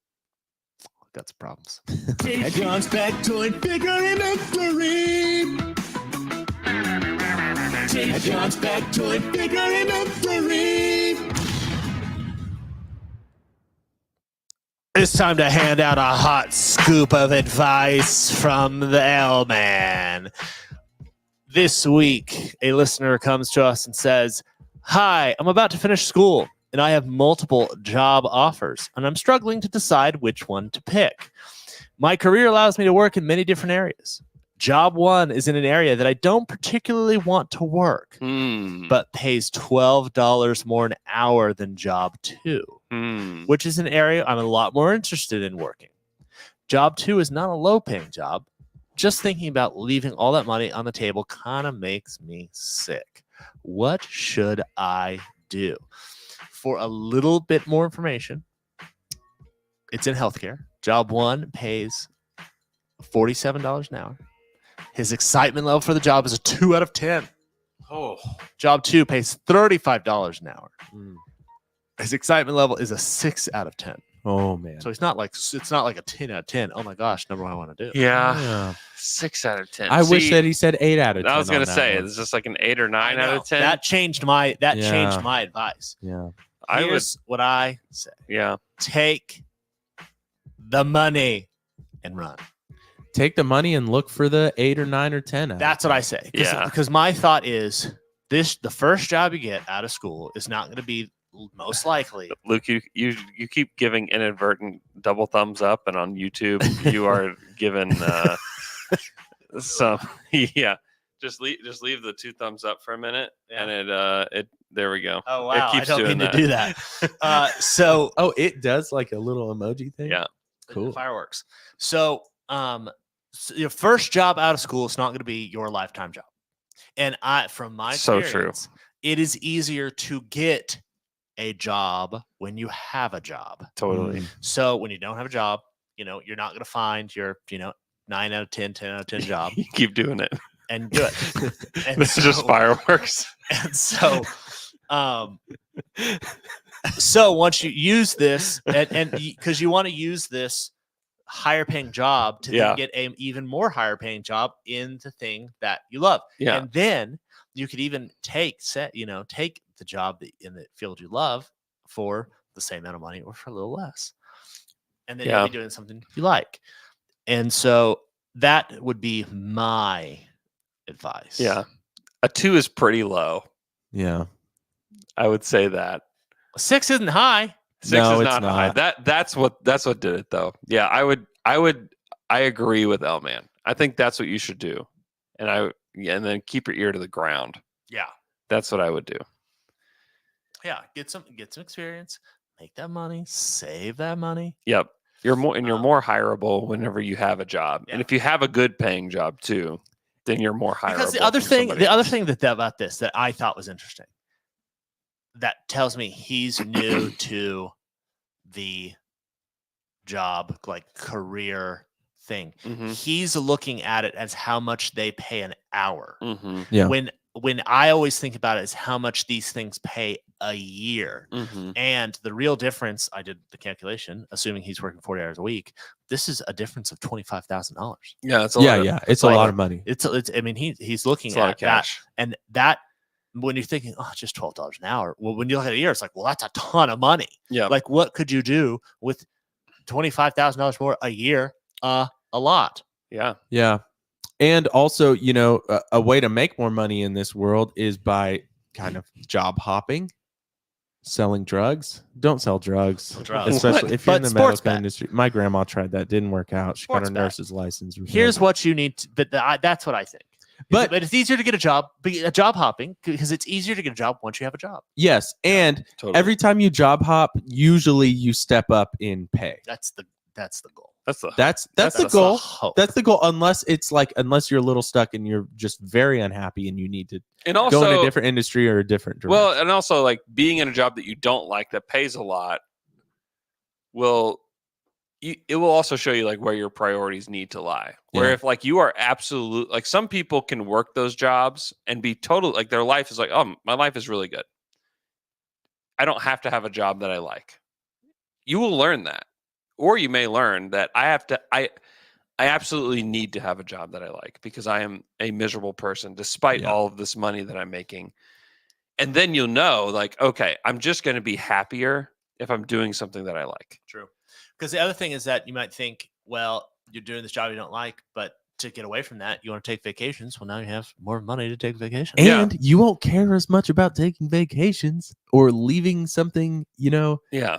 I've got some problems. John's factoid figuring out the read. John's factoid figuring out the read. It's time to hand out a hot scoop of advice from the L-Man. This week, a listener comes to us and says, "Hi, I'm about to finish school, and I have multiple job offers, and I'm struggling to decide which one to pick. My career allows me to work in many different areas. Job one is in an area that I don't particularly want to work, but pays $12 more an hour than job two, which is an area I'm a lot more interested in working. Job two is not a low-paying job. Just thinking about leaving all that money on the table kind of makes me sick. What should I do?" For a little bit more information, it's in healthcare. Job one pays $47 an hour. His excitement level for the job is a 2 out of 10. Oh, Job two pays $35 an hour. Mm. His excitement level is a 6 out of 10. Oh man. So it's not like a 10 out of 10. Oh my gosh, number one I want to do. yeah. Yeah. 6 out of 10. I wish See, that he said 8 out of 10. I was on gonna that say one. it's just like an 8 or 9 I out know. of 10. That changed my Yeah. advice. Yeah. I would, Here's what I say. yeah. Take the money and run. Take the money and look for the 8 or 9 or 10. out of That's what 10. I say. Yeah. Because my thought is the first job you get out of school is not going to be most likely. Luke, you keep giving inadvertent double thumbs up, and on YouTube you are given some. Yeah, just leave the 2 thumbs up for a minute, and it there we go. Oh It wow! I keeps don't doing mean to do that. So Oh, it does like a little emoji thing? Yeah. Cool. Fireworks. So your first job out of school is not going to be your lifetime job. And from my So true. experience, it is easier to get a job when you have a job. Totally. Mm. So when you don't have a job, you're not going to find your 9 out of 10, 10 out of 10 job You keep doing it. and do it. And This is just so- fireworks. And so once you use this, and because you want to use this higher paying job to Yeah. then get an even more higher paying job in the thing that you love. Yeah. And then you could even take the job in the field you love for the same amount of money or for a little less. And then Yeah. you'll be doing something you like. And so that would be my advice. Yeah. A 2 is pretty low. Yeah. I would say that. 6 isn't high. 6 No, is it's not high. not. That's what did it though. Yeah, I agree with L-Man. I think that's what you should do. And then keep your ear to the ground. Yeah. That's what I would do. Yeah. Get some experience, make that money, save that money. Yep. You're more Um, more hireable whenever you have a job. And yeah. if you have a good paying job too, then you're more hireable. Because the than other somebody thing else. about this that I thought was interesting, that tells me he's new to the job, like career thing. Mhm. He's looking at it as how much they pay an hour. Mhm. Yeah. When I always think about it as how much these things pay a year. Mhm. And the real difference, I did the calculation, assuming he's working 40 hours a week. This is a difference of $25,000. Yeah, it's a Yeah, lot of, yeah. It's like- a lot of money. It's I mean, he's looking it's a lot at of that, cash. and that when you're thinking, oh, just $12 an hour. Well, when you look at a year, it's like, well, that's a ton of money. Yeah. Like, what could you do with $25,000 more a year? A lot. Yeah. And also, a way to make more money in this world is by kind of job hopping, selling drugs. Don't sell drugs, drugs. especially if you're in But the medical sports bet. industry. My grandma tried that, didn't work out. She Sports got her bet. nurse's license. Here's revoked. what you need. That's what I think. But- But it's easier to get a job hopping because it's easier to get a job once you have a job. Yes, and Totally. every time you job hop, usually you step up in pay. That's the goal. That's the That's the the goal. hope. That's the goal. Unless you're a little stuck and you're just very unhappy and you need to and go in a also different industry or a different direction. well, and also like being in a job that you don't like that pays a lot it will also show you like where your priorities need to lie. Where Yeah. if like you are absolute like some people can work those jobs and be total like their life is like, oh, my life is really good. I don't have to have a job that I like. You will learn that. Or you may learn that I absolutely need to have a job that I like because I am a miserable person despite all of this money that I'm making. And then you'll know like, okay, I'm just going to be happier if I'm doing something that I like. True. Because the other thing is that you might think, well, you're doing this job you don't like, but to get away from that, you want to take vacations. Well, now you have more money to take vacations. and you won't care as much about taking vacations or leaving something, Yeah.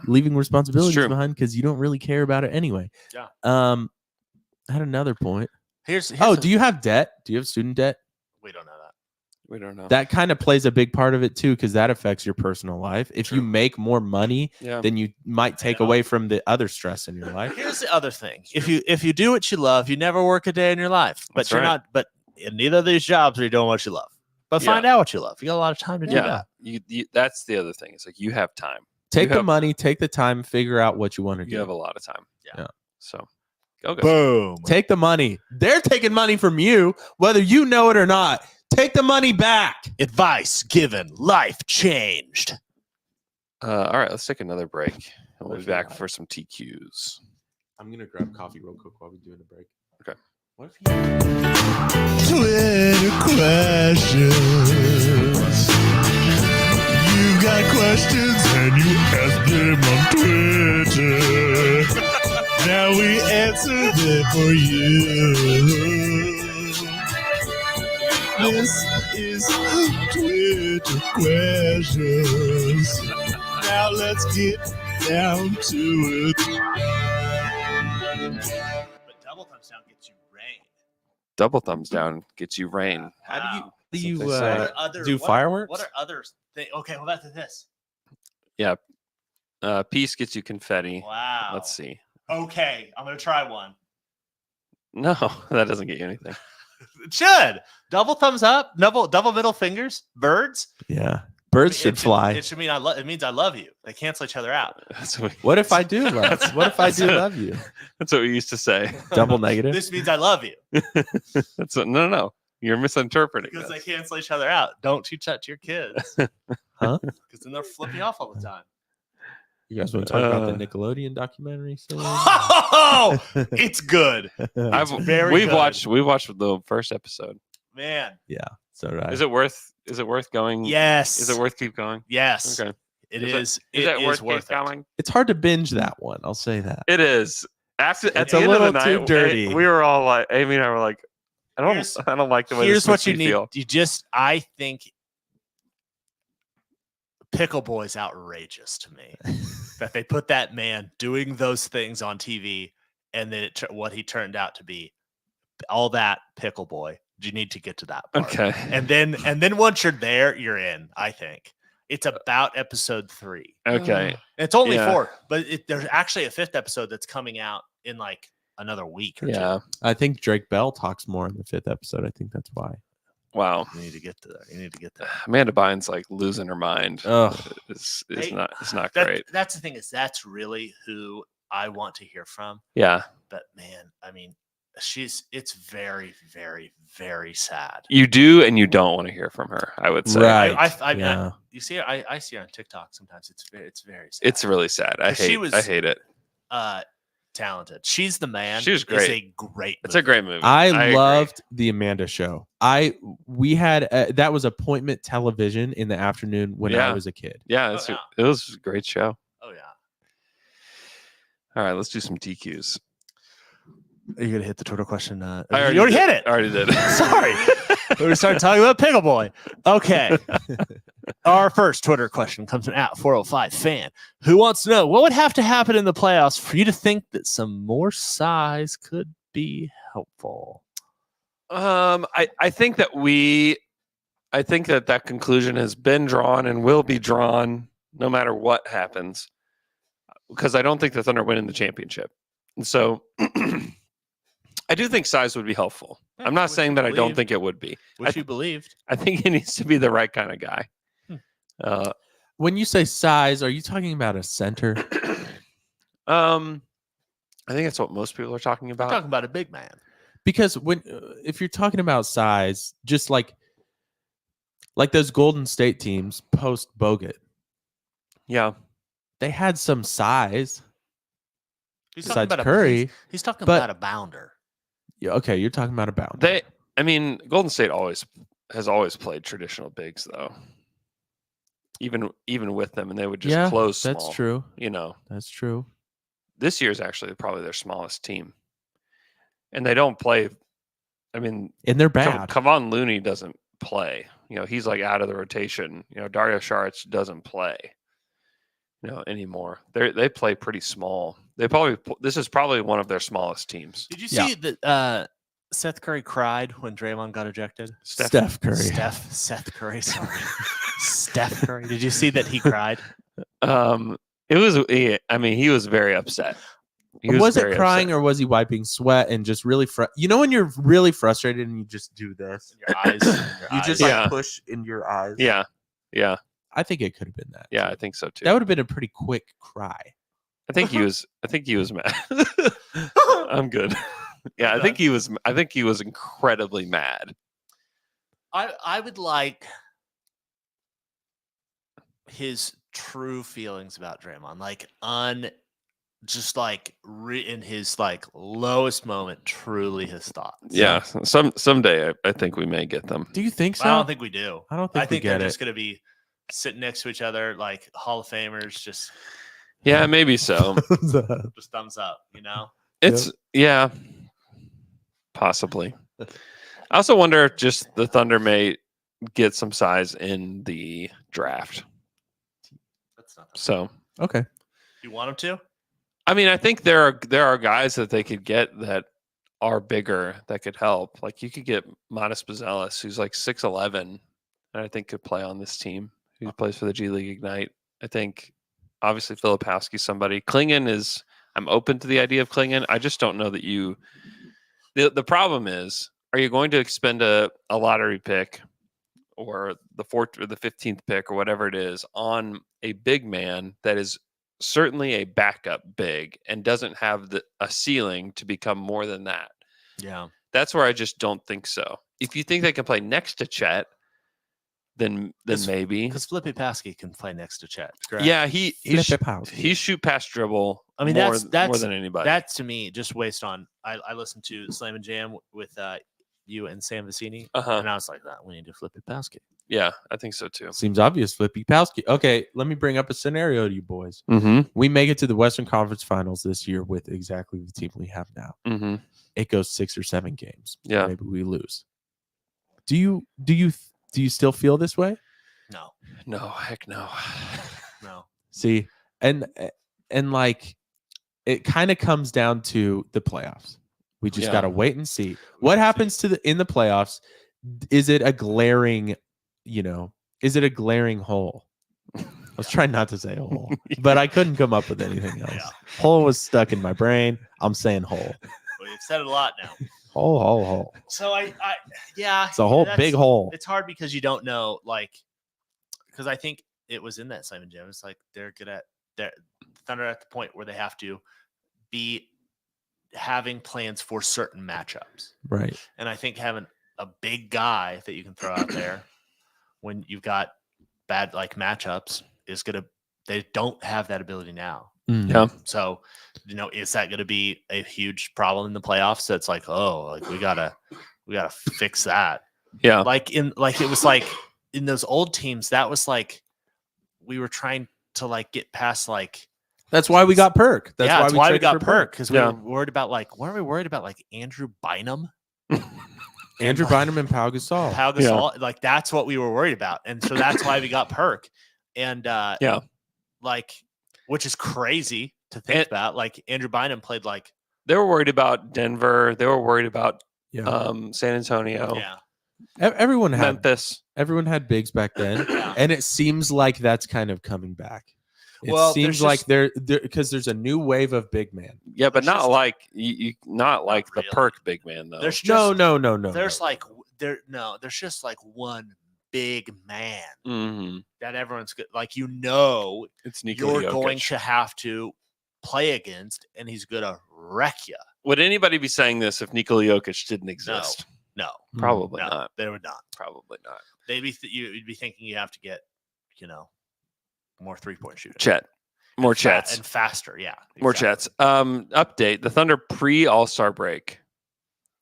leaving responsibilities true. behind because you don't really care about it anyway. Yeah. I had another point. Here's Do you have debt? Do you have student debt? we don't know that. We don't know. That kind of plays a big part of it too, because that affects your personal life. If you True. make more money, Yeah. then you might take know. away from the other stress in your life. Here's the other thing. If you do what you love, you never work a day in your life. But That's you're right. not. But in neither of these jobs are you doing what you love. But Yeah. find out what you love. You got a lot of time to do Yeah. that. You that's the other thing. It's like you have time. Take the have- money, take the time, figure out what you want to You do. have a lot of time. Yeah. So go. Boom. Take the money. They're taking money from you, whether you know it or not. Take the money back. Advice given. Life changed. All right, let's take another break. And we'll be If you back like. for some TQs. I'm gonna grab coffee real quick while we're doing the break. Okay. What if you Twitter questions. You got questions and you ask them on Twitter. Now we answer them for you. This is Twitter questions. Now let's get down to it. But double thumbs down gets you rain. Double thumbs down gets you rain. How do you That's what they say. do fireworks? What are other things? Okay, well, that's this. Peace gets you confetti. Wow. Let's see. Okay, I'm gonna try one. No, that doesn't get you anything. It should. Double thumbs up. Double middle fingers. Birds. Yeah. Birds It should fly. It should mean it means I love you. They cancel each other out. That's what, What if I do love? What if I do love you? that's what we used to say. Double negative. This means I love you That's what, no. You're misinterpreting because they this. cancel each other out. Don't teach that to your kids. Huh? Because then they'll flip you off all the time. You guys want to talk about the Uh, Nickelodeon documentary? Oh, it's good, I've, very we've good. watched the first episode. man. So did I. Is it worth going? Yes. Is it worth keep going? Yes. Okay. It Is it- is. Is It it worth is worth keep it. going? It's hard to binge that one. I'll say that. It is. After at It's the a end of the little too night, dirty. we were all like, Amy and I were like, I Here's- don't like the way Here's this what makes you me need. feel. I think Pickle Boy's outrageous to me that they put that man doing those things on TV and then what he turned out to be. All that Pickle Boy. You need to get to that part. Okay. And then once you're there, you're in, I think. It's about episode 3. Okay. It's only Yeah. 4, but there's actually a 5th episode that's coming out in like another week or Yeah. I think Drake Bell talks more in the 5th episode. I think that's why. Wow. two. You need to get to there. You need to get there. Amanda Bynes like losing her mind. Ugh. It's Hey, not great. That's the thing is that's really who I want to hear from. Yeah. But man, I mean, it's very, very, very sad. You do and you don't want to hear from her, I would say. Right. I you see her, I see her on TikTok sometimes. It's very sad. It's really sad. I 'Cause she hate was- I hate it. Talented. She's the man. She was It's great. a great. It's a movie. great movie. I agree. loved the Amanda Show. We had that was appointment television in the afternoon when I Yeah. was a kid. Yeah, Oh, it's yeah. it was a great show. Oh yeah. All right, let's do some TQs. Are you gonna hit the Twitter question? I You already hit did. it. I already did. Sorry. We started talking about Pickle Boy. Okay. Our first Twitter question comes from @405fan, who wants to know what would have to happen in the playoffs for you to think that some more size could be helpful. I think that conclusion has been drawn and will be drawn no matter what happens, because I don't think the Thunder win in the championship. And so I do think size would be helpful. Yeah, I'm not which saying you that I don't believed. think it would be. Which you believed. I think he needs to be the right kind of guy. When you say size, are you talking about a center? I think that's what most people are talking We're about. talking about a big man. Because if you're talking about size, just like those Golden State teams post Bogut, Yeah. they had some size. He's Besides talking about Curry, he's talking but- about a bounder. Yeah, okay, you're talking about a boundary. Golden State has always played traditional bigs though. Even with them, and they would just close small. That's true. You know, That's true. this year is actually probably their smallest team, and they don't play. I mean, And they're bad. Kevon Looney doesn't play. You know, he's like out of the rotation. You know, Dario Saric doesn't play. You know, anymore. They play pretty small. This is probably one of their smallest teams. Did you Yeah. see that Seth Curry cried when Draymond got ejected? Steph Curry. Seth Curry, sorry. Steph Curry. Did you see that he cried? It was. He was very upset. Was it crying or was he wiping sweat and just really you know when you're really frustrated and you just do this? Your eyes. You just like push in your eyes. Yeah. I think it could have been that. Yeah, too. I think so too. That would have been a pretty quick cry. I think he was mad. I'm good. Yeah, I think he was incredibly mad. I would like his true feelings about Draymond, like in his like lowest moment, truly his thoughts. Yeah, someday I think we may get them. Do you think so? I don't think we do. I don't think I think we they're get just it. going to be sitting next to each other like Hall of Famers, just Maybe so. just thumbs up, you know? It's possibly. I also wonder if just the Thunder may get some size in the draft. That's not So Okay. you want him to? I mean, I think there are guys that they could get that are bigger that could help. Like you could get Matas Buzelis, who's like 6'11", and I think could play on this team. Who plays for the G League Ignite. I think obviously Filipowski's somebody. Klingon is. I'm open to the idea of Klingon. I just don't know that you. The problem is, are you going to expend a lottery pick or the 4th or the 15th pick or whatever it is on a big man that is certainly a backup big and doesn't have a ceiling to become more than that? Yeah. That's where I just don't think so. If you think they can play next to Chet, then maybe. Because Flippy Pasky can play next to Chet. Correct? Yeah, he Flip-a-powski. shoot past dribble. I mean, more that's than anybody. That's to me just based on I listened to Slam and Jam with you and Sam Vicini, and I was like, we need to Flippy Pasky. Yeah, I think so too. Seems obvious, Flippy Powski. Okay, let me bring up a scenario to you boys. Mm-hmm. We make it to the Western Conference Finals this year with exactly the team we have now. Mm-hmm. It goes 6 or 7 games. Yeah. Maybe we lose. Do you still feel this way? No, heck no. No. See, and like it kind of comes down to the playoffs. We just got to wait and see what happens in the playoffs. Is it a glaring, is it a glaring hole? I was trying not to say hole, but I couldn't come up with anything else. Yeah. Hole was stuck in my brain. I'm saying hole. Well, you've said it a lot now. Hole. So yeah. It's a whole big hole. It's hard because you don't know, because I think it was in that Simon Jam. It's like they're good at Thunder at the point where they have to be having plans for certain matchups. Right. And I think having a big guy that you can throw out there when you've got bad matchups they don't have that ability now. Mm. Yeah. So, is that going to be a huge problem in the playoffs? So it's we gotta fix that. Yeah. It was like in those old teams, that was like we were trying to get past That's why we got Perk. That's that's why we traded got for Perk, because we Yeah. were worried about weren't we worried about Andrew Bynum? Andrew Bynum and Pau Gasol. Pau Gasol, like that's what we were worried about, and so that's why we got Perk, and which is crazy to think about. Like Andrew Bynum played like They were worried about Denver. They were worried about Yeah. San Antonio, Everyone had Memphis. bigs back then, Yeah. and it seems like that's kind of coming back. It Well, seems there's like just- there because there's a new wave of big man. Yeah, but There's not just- like not like the really. Perk big man though. there's just No. there's there's just like one big man hmm that everyone's good. Like It's Nikola you're going Jokic. to have to play against, and he's gonna wreck you. Would anybody be saying this if Nikola Jokic didn't exist? No, Probably no, not. they would not. Probably not. They'd be you'd be thinking you have to get more 3-point shooting. Chet. More And chats. and faster. Yeah, More exactly. chats. Update. The Thunder pre All-Star break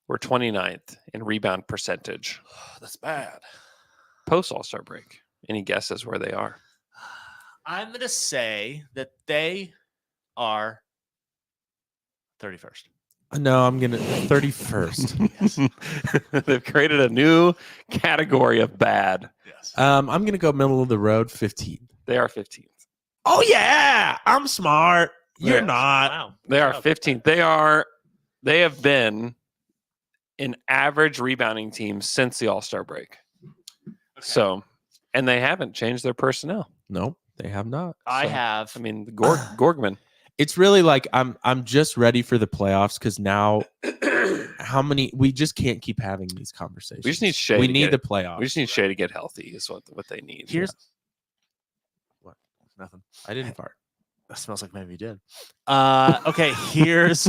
were 29th in rebound percentage. That's bad. Post All-Star break. Any guesses where they are? I'm gonna say that they are 31st. No, I'm gonna 31st. They've created a new category of bad. Yes. I'm gonna go middle of the road, 15. They are 15th. Oh yeah, I'm smart. You're Yeah. not. Wow. They are Wow. 15th. They have been an average rebounding team since the All-Star break. So, and they haven't changed their personnel. No, they have not. I So, have. I mean, Gorgman. It's really like I'm just ready for the playoffs because now we just can't keep having these conversations. We just need Shea We to need get- the playoffs. We just need Shea to get healthy. Is what they need. Here's What? nothing. I didn't fart. That smells like maybe you did. Okay, here's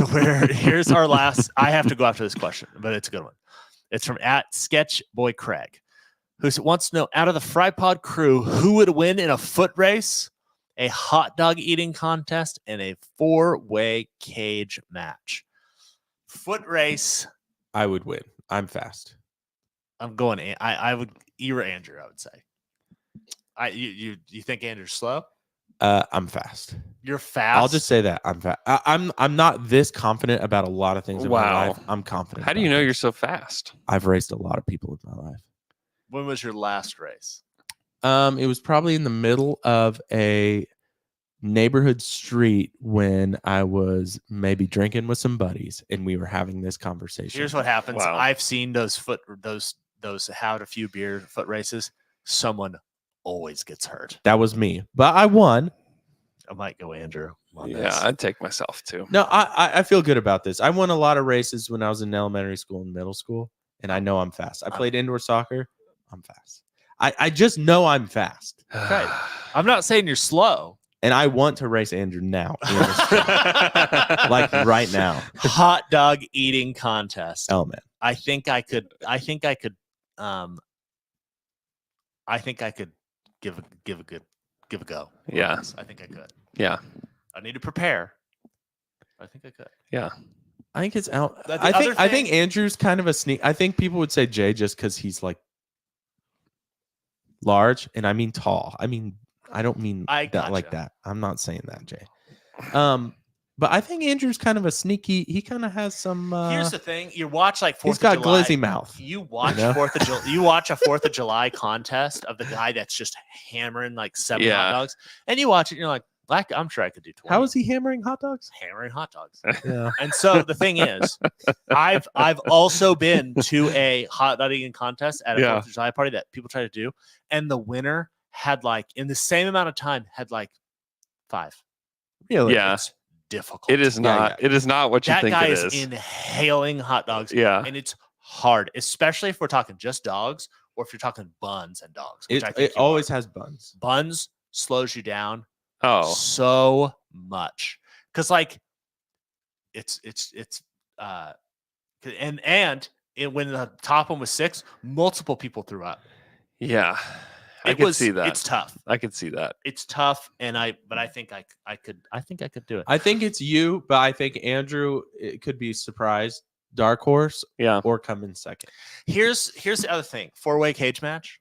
our last. I have to go after this question, but it's a good one. It's from @Sketchboy Craig, who wants to know, out of the Fry Pod crew, who would win in a foot race, a hot dog eating contest, and a 4-way cage match? Foot race. I would win. I'm fast. I'm going. I would. You're Andrew. I would say. You think Andrew's slow? I'm fast. You're fast. I'll just say that I'm fast. I'm not this confident about a lot of things in my Wow. life. I'm confident. How do you about know this. you're so fast? I've raced a lot of people in my life. When was your last race? It was probably in the middle of a neighborhood street when I was maybe drinking with some buddies and we were having this conversation. Here's what happens. Wow. I've seen those had a few beer foot races. Someone always gets hurt. That was me, but I won. I might go Andrew on Yeah, this. I'd take myself too. No, I feel good about this. I won a lot of races when I was in elementary school and middle school, and I know I'm fast. I played indoor soccer. I'm fast. I just know I'm fast, Okay. I'm not saying you're slow. and I want to race Andrew now, in the street. like right now. Hot dog eating contest. Oh man, I think I could give a go. on Yeah. this. I think I could. Yeah. I need to prepare. I think I could. I think it's out. The I other think thing- Andrew's kind of a sneak. I think people would say Jay just because he's like large, and I mean tall. I mean, I don't mean I that like gotcha. that. I'm not saying that, Jay. But I think Andrew's kind of a sneaky. He kind of has some. Here's the thing: you watch like 4th He's of got July. glizzy mouth. You watch know? 4th of July. You watch a 4th of July contest of the guy that's just hammering like 7 Yeah. hot dogs, and you watch it, and you're like, I'm sure I could do 20. How is he hammering hot dogs? hammering hot dogs? Yeah. And so the thing is, I've also been to a hot dog eating contest at a Yeah. 4th of July party that people try to do, and the winner had like in the same amount of time had like 5. Really? Yeah. It's difficult. It is Yeah, not. It is not what you That think guy it is is. inhaling hot dogs. Yeah. And it's hard, especially if we're talking just dogs or if you're talking buns and dogs. Which I think It you are. always has buns. Buns slows you down Oh, so much because like it's when the top one was 6, multiple people threw up. yeah. I It could was see that. It's tough. I could see that. It's tough, and I think I could do it. I think it's you, but I think Andrew it could be surprised, dark horse, Yeah. or come in second. Here's the other thing: 4-way cage match.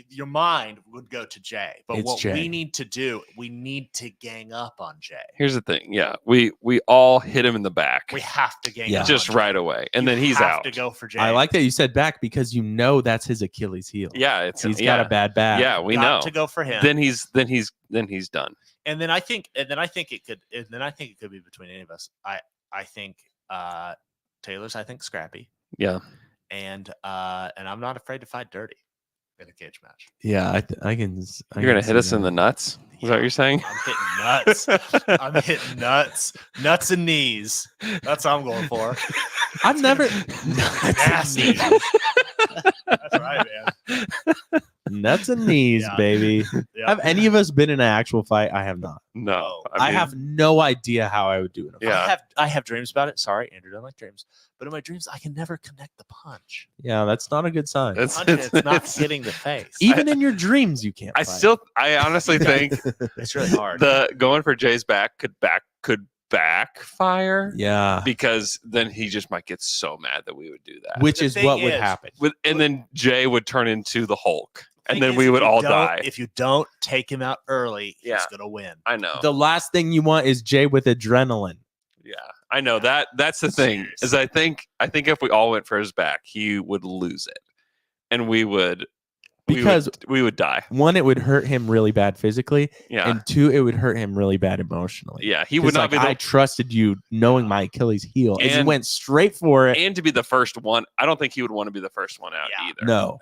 Your mind would go to Jay, but It's what Jay. we need to do, we need to gang up on Jay. Here's the thing. Yeah, we all hit him in the back We have to gang Yeah. up just on right Jay. away, and You then he's have out. to go for Jay. I like that you said back because that's his Achilles heel. Yeah, He's got a bad back. Yeah, we Got know. to go for him. Then he's done. And then I think it could be between any of us. I think Taylor's scrappy, Yeah. and I'm not afraid to fight dirty in a cage match. Yeah, I can. You're gonna hit us in the nuts. Is that what you're saying? I'm hitting nuts. I'm hitting nuts and knees. That's what I'm going for. I've never. Nasty. That's right, man. Nuts and knees, Yeah. baby. Yeah. Have any of us been in an actual fight? I have not. No. I have no idea how I would do it. Yeah. I have dreams about it. Sorry, Andrew doesn't like dreams. But in my dreams, I can never connect the punch. Yeah, that's not a good sign. It's not hitting the face. Even in your dreams, you can't. I honestly think It's really hard. the going for Jay's back could backfire. Yeah, Because then he just might get so mad that we would do that. which The is thing what would is- happen. And then Jay would turn into the Hulk. And Thing then is, we if would you all don't- die. If you don't take him out early, Yeah. he's gonna win. I know. The last thing you want is Jay with adrenaline. Yeah. I know that's the thing. Is I think if we all went for his back, he would lose it. And we would we would die. One, it would hurt him really bad physically, Yeah. and two, it would hurt him really bad emotionally. Yeah. He would 'Cause, not be I the trusted you, knowing my Achilles heel, and you And- went straight for it. and to be the first one. I don't think he would want to be the first one out Yeah. either. No.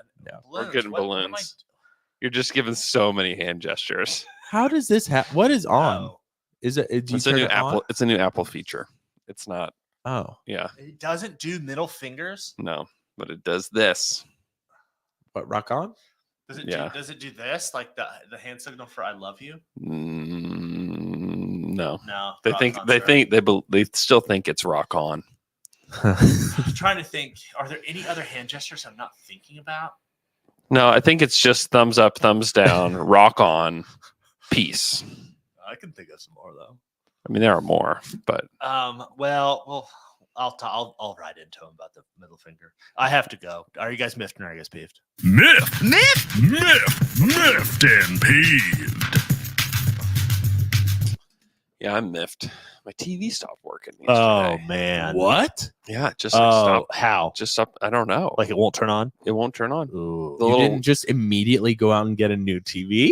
We're getting What am I- balloons. You're just giving so many hand gestures. How does this happen? What is on? No. Is it? Do you It's a turn new it Apple. on? It's a new Apple feature. It's not. Oh, Yeah. It doesn't do middle fingers. No. But it does this. but rock on. Yeah. Does it do this like the hand signal for "I love you"? No. No. They rock think on, they sir. think they still think it's rock on. I'm trying to think. Are there any other hand gestures I'm not thinking about? No, I think it's just thumbs up, thumbs down, rock on, peace. I can think of some more though. I mean, there are more, but Well, I'll write into him about the middle finger. I have to go. Are you guys miffed or are you guys peeved? Miffed and peeved. yeah, I'm miffed. My TV stopped working Oh yesterday. man. What? Yeah, it just like, stopped. How? Just stop. I don't know. Like it won't turn on? It won't turn on. Ooh. The You little didn't just immediately go out and get a new TV?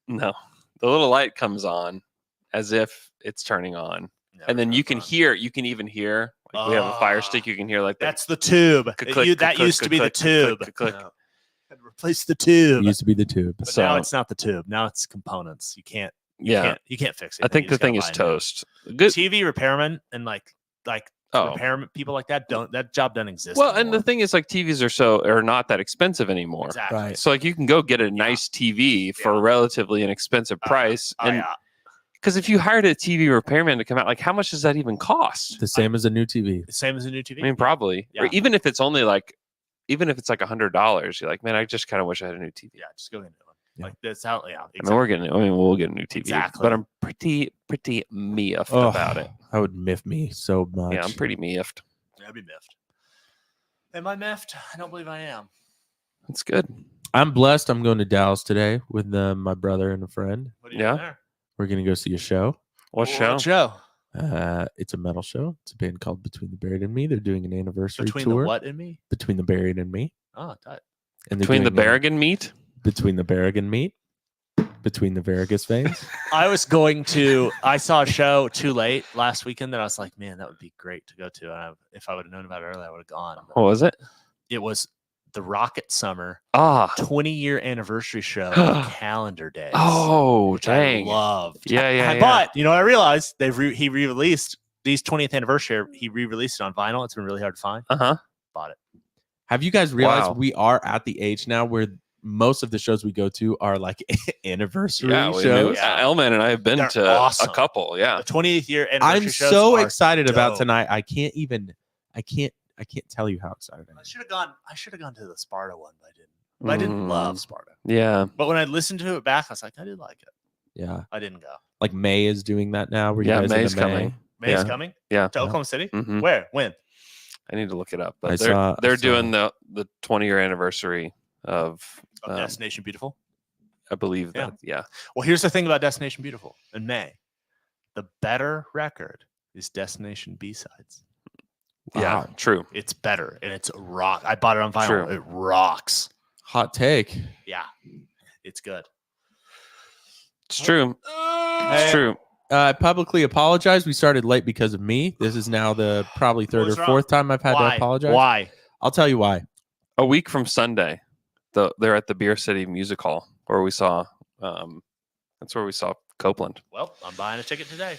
no, the little light comes on as if it's turning on, and then you can hear. You can even hear. Like we have a fire stick. You can hear like That's the tube. That used to be the tube. Click. No. Had to replace the tube. It used to be the tube. But So- now it's not the tube. Now it's components. You can't. Yeah, You can't fix it. I think You the just gotta thing is buy a new. toast. Good. TV repairmen and like Oh. repairman people like that that job doesn't exist. Well, and anymore. the thing is, like TVs are not that expensive anymore. exactly. Right. So like you can go get a nice TV for a Yeah. relatively inexpensive price, Oh, and yeah. because if you hired a TV repairman to come out, like how much does that even cost? The same as a new TV. Same as a new TV. I mean, probably, or Yeah. even if it's like $100, you're like, man, I just kind of wish I had a new TV. yeah, just go get a new one. Yeah. Like that's how. Yeah, I mean, we'll get a new TV, Exactly. but I'm pretty miffed Oh, about it. That would miff me so much. Yeah, I'm pretty miffed. I'd be miffed. Am I miffed? I don't believe I am. That's good. I'm blessed. I'm going to Dallas today with my brother and a friend. What are you Yeah. doing there? We're going to go see a show. What show? Show? It's a metal show. It's a band called Between the Buried and Me. They're doing an anniversary Between tour. the what and me? Between the Buried and Me. Oh, tight. And they're Between the doing a- Berrigan meat. Between the Berrigan meat. Between the varicose veins. I saw a show too late last weekend that I was like, man, that would be great to go to. And if I would have known about it earlier, I would have gone. But What was it? it was the Rocket Summer Ah. 20-year anniversary show on Calendar Days. Oh, which I dang. loved. Yeah, yeah. But you know what I realized? He re-released these 20th anniversary. He re-released it on vinyl. It's been really hard to find. Uh-huh. Bought it. Have you guys realized Wow. we are at the age now where most of the shows we go to are like anniversary Yeah, shows? Yeah. Elman and I have been They're to awesome. a couple. Yeah. The 20th year anniversary I'm shows so are excited about dope. tonight. I can't tell you how excited I am. I should have gone to the Sparta one, but I didn't. But I didn't love Sparta. Yeah. But when I listened to it back, I was like, I did like it. Yeah. I didn't go. Like May is doing that now. Where you Yeah, guys May's into May? coming. May's Yeah. coming Yeah. to Oklahoma City. Mhm. Where? When? I need to look it up. I But saw- they're I saw- doing the 20-year anniversary of Destination Beautiful. I believe Yeah. that. Yeah. Well, here's the thing about Destination Beautiful in May. The better record is Destination B-Sides. Yeah. Wow. True. It's better and it's rock. I bought it on vinyl. True. It rocks. Hot take. Yeah. It's good. It's true. It's true. I publicly apologize. We started late because of me. This is now the probably third What's or wrong? fourth time I've had Why? to apologize. Why? I'll tell you why. A week from Sunday, they're at the Beer City Music Hall where we saw. That's where we saw Copeland. Well, I'm buying a ticket today.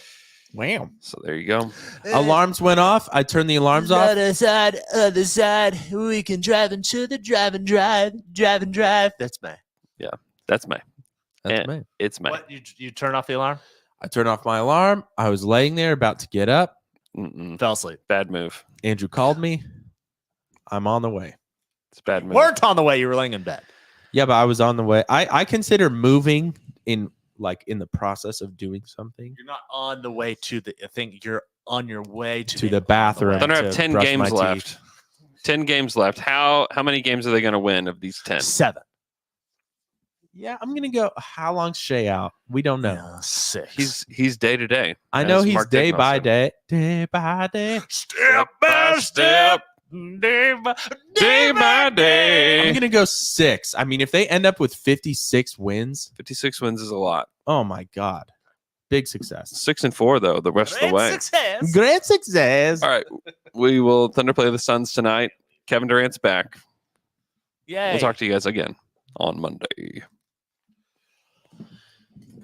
Wow. So there you go. Alarms went off. I turned the alarms off. Other side. We can drive into the drive and drive. That's me. That's May. That's Eh. me. It's May. What? You turn off the alarm? I turned off my alarm. I was laying there about to get up. Mm-mm. Fell asleep. Bad move. Andrew called me. I'm on the way. It's a bad move. Weren't on the way. You were laying in bed. Yeah, but I was on the way. I consider moving in the process of doing something You're not on the way to the thing. You're on your way to the bathroom. Thunder to have 10 brush games my left. teeth. 10 games left. How many games are they going to win of these 10? 7. Yeah, I'm gonna go. How long's Shay out? We don't know. Yeah, 6. He's day to day. I know as he's Mark day Dignos by said. day by day. Step by step, day by day by day. I'm gonna go 6. I mean, if they end up with 56 wins, 56 wins is a lot. oh my god, big success. 6-4 though. The rest of the way. Success. Great success. All right, we will Thunder play the Suns tonight. Kevin Durant's back. Yay. We'll talk to you guys again on Monday.